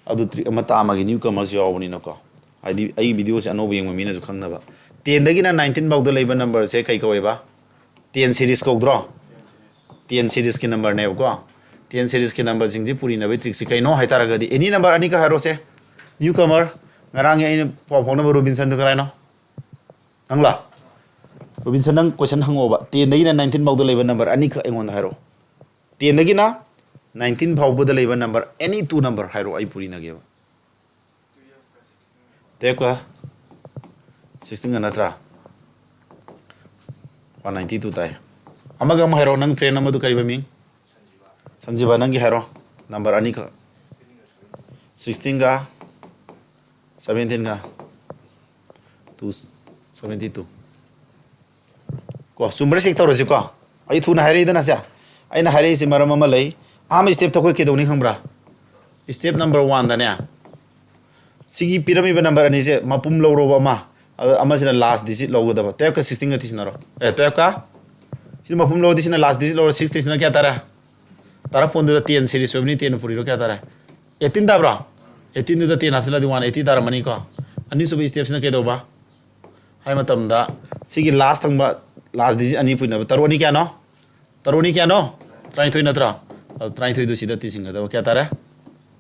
Adu tri mata amagi newcomers jawab ni nako. Ai video se anu yang memina jukang na ba. 10 lagi na 19 bau to labor number se kai kau ba. 10 series kau draw. 10 series ki number ne ko. 10 series ke number jingji puri na trick si kaino hai tara gadi any number ani ka haro se newcomer ngarang ya ini phone number Robinson to karaino angla Robinson nang question hango ba 10 dagi na 19 bau do level number ani ka engon haro 10 dagi na 19 bau do level number any two number haro ai puri na ge ba te ko 16 na tra 192 tai amaga ma haro nang friend number do kari ba mi Sanjiba nangi hero number ani ka 16 ga 17 ga 272 ko sumber sik tawra ko ai thuna hari dana sia ai na hari si maram ma lai am step to ko ke doni khambra step number 1 da ne sigi pyramid number ani se mapum loro ba ma ama sina last digit logo da ba te ka 16 ga tisnaro te ka si mapum logo disina last digit logo 6 tisna kya tara Tara phone do 10 series webni 10 puri ro kya tara 18 da bra 18 do 10 afsala di 180 tara mani ko ani sub steps na ke do ba hai matam da sigi last thang ba last digit ani pui na taroni kya no try thoi na tra try thoi do sida ti singa da kya tara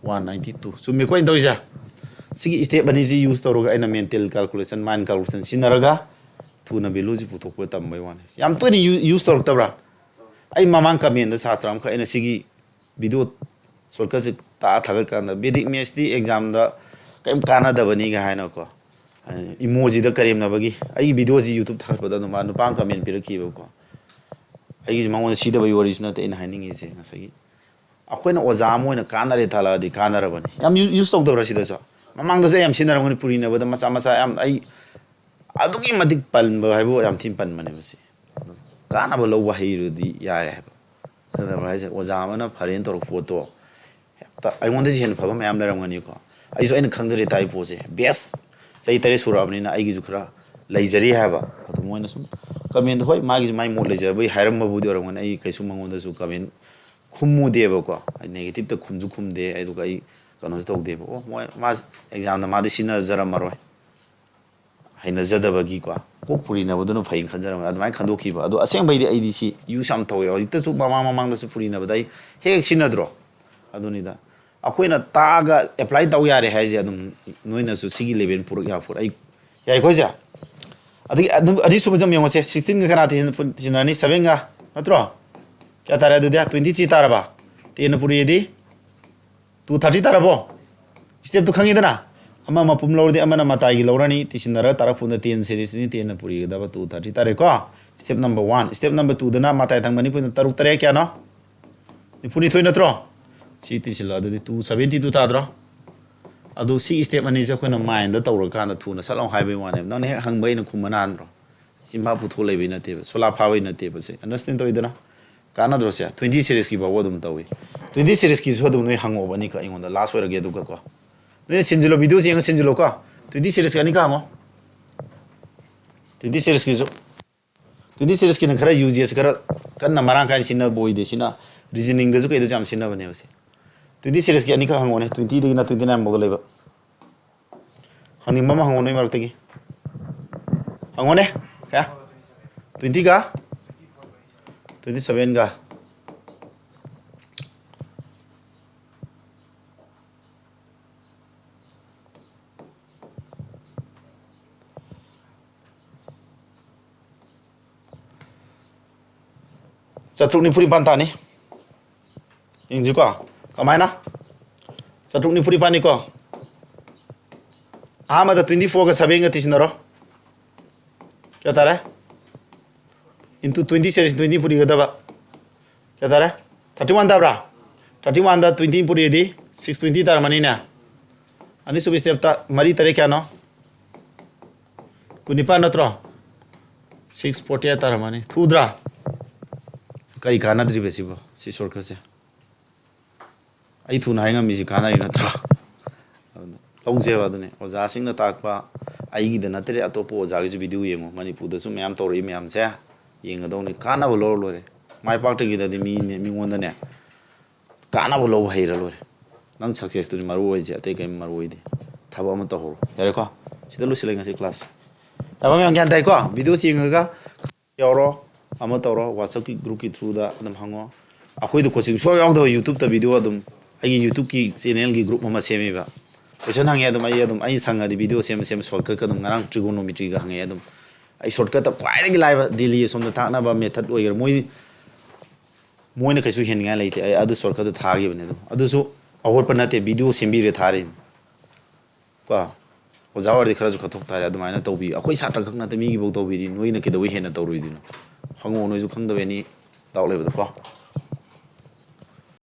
192 so me ko indo ja sigi step bani ji use to ro ga ina mental calculation mind calculation sinaraga tu na biology putok ko tam bai wan yam to ni use to ta bra ai mamang kami anda satram ka ina sigi video solka se ta thagar ka na vedic msd exam da kaim kana da bani ga haina ko emoji da karim na bagi ai video ji youtube thar pa da no ma no pang comment piraki ba ko ai ji mangon si da bai original ta ina haning e se ngasagi akoina oja mo ina kana re thala di kana ra bani yam use tok da si da so mamang da se yam sinara ngoni puri na ba da masa masa yam ai adugi madik pal ba haibo yam tim pan mane basi kana ba lowa hirudi yare da ba je ojama na pharin tor photo ta ai ngonda ji hen phaba mayam laram ngani ko ai so ina khangjari tai pose best sai tare surabni na ai gi jukhra laijari haba to moina sum comment hoi magi mai mo laijari bai hairam ma budi oram ai kai sum ngonda su comment khummu de ba ko negative ta khumju khumde ai du kai kano to de ba o ma exam na ma de sina jara maroi haina jada bagi ko ko puri na bodu no phain khanjara ma admai khando ki ba ado aseng bai de ai di si yu sam thawe o ta su mama mamang da su puri na badai he sina dro ado ni da akoina ta ga apply taw yare ha je adum noina su sigi level pur ya for ai yai ko ja adi ani su bajam yong se 16 ga kana tin ni 7 ga natro kya tara do dia 20 chi tara ba tin puri di 230 tara bo step to khangi dana ama mapum lor de amana matai gi lorani tisinara tara phun 10 series ni 10 puri da ba 230 tare ko step number 1 step number 2 dana matai thang mani pun taruk tare kya no ni puni thoi natro si tisila do 272 ta dro adu si step ani ja khona mind da tawra kana thuna salong haibai wane no ne hang bai na khumana andro simba pu tholai bai na te sola phawai na te se understand to idana kana dro se 20 series ki ba wodum tawi 20 series ki sodum noi hango bani ka ingonda last ora ge du ka ko 네 신질로 비디오 지행 신질로 까 20 series 가니까 뭐 20 series 기죠 20 series 기는 그래 유지해서 그래 간나 마랑 간 신나 보이 되시나 리즈닝 데서 그래도 좀 신나 보네요 20 series 기니까 항오네 20 되기나 29 먹을 레버 하니 마마 항오네 말때기 항오네 야 20가 27가 Catruk ni puri pantani. Yang juga, kemana? Chatruk ni puri pani ko. Ama da 24 ka 7 ka tisinaro. Kya tara? Into 20 series 20 puri ka daba. Kya tara? 31 dabra. 31 da 20 puri di 620 tar mani na. Ani subi step ta mari tare kya no? Kunipa natro. 640 tar mani. Thudra. Kari kana dri besibo. Si sorka se. Ai thu na nga mi si kana ri natro. Long se ba dune. Oza sing na takpa ai gi da na tere atopo oza gi video yengo Manipur da su myam tori myam se yenga do ni kana bo lo re. Mai pak te gi da mi ngon da ne. Kana bo lo haira lo re. Nang success tu maru oi je ate kai maru oi de. Thaba ma to ho. Yare ko. Sida lu silenga si class. Taba me ngyan dai ko video si nga yoro ama toro WhatsApp ki group ki through da adam hango. Akhoi do coaching so yaw do YouTube ta video adum ai YouTube ki channel ki group ma semi ba. Question hangi adum ai sanga di video sem shortcut ka dum ngarang trigonometry ga hangi adum ai shortcut ta kwai gi live daily som da thakna ba method oi ger moi ne kaisu hen nga leite ai adu shortcut ta thagi bane dum adu so awar pa nate video sembi re thari ko ojawar di khara ju khathok tare adum aina tobi akoi satra khak na te mi gi bo tobi ri noi na ke do hen na to roi dinu hango noi ju khang da be ni daw le ba ko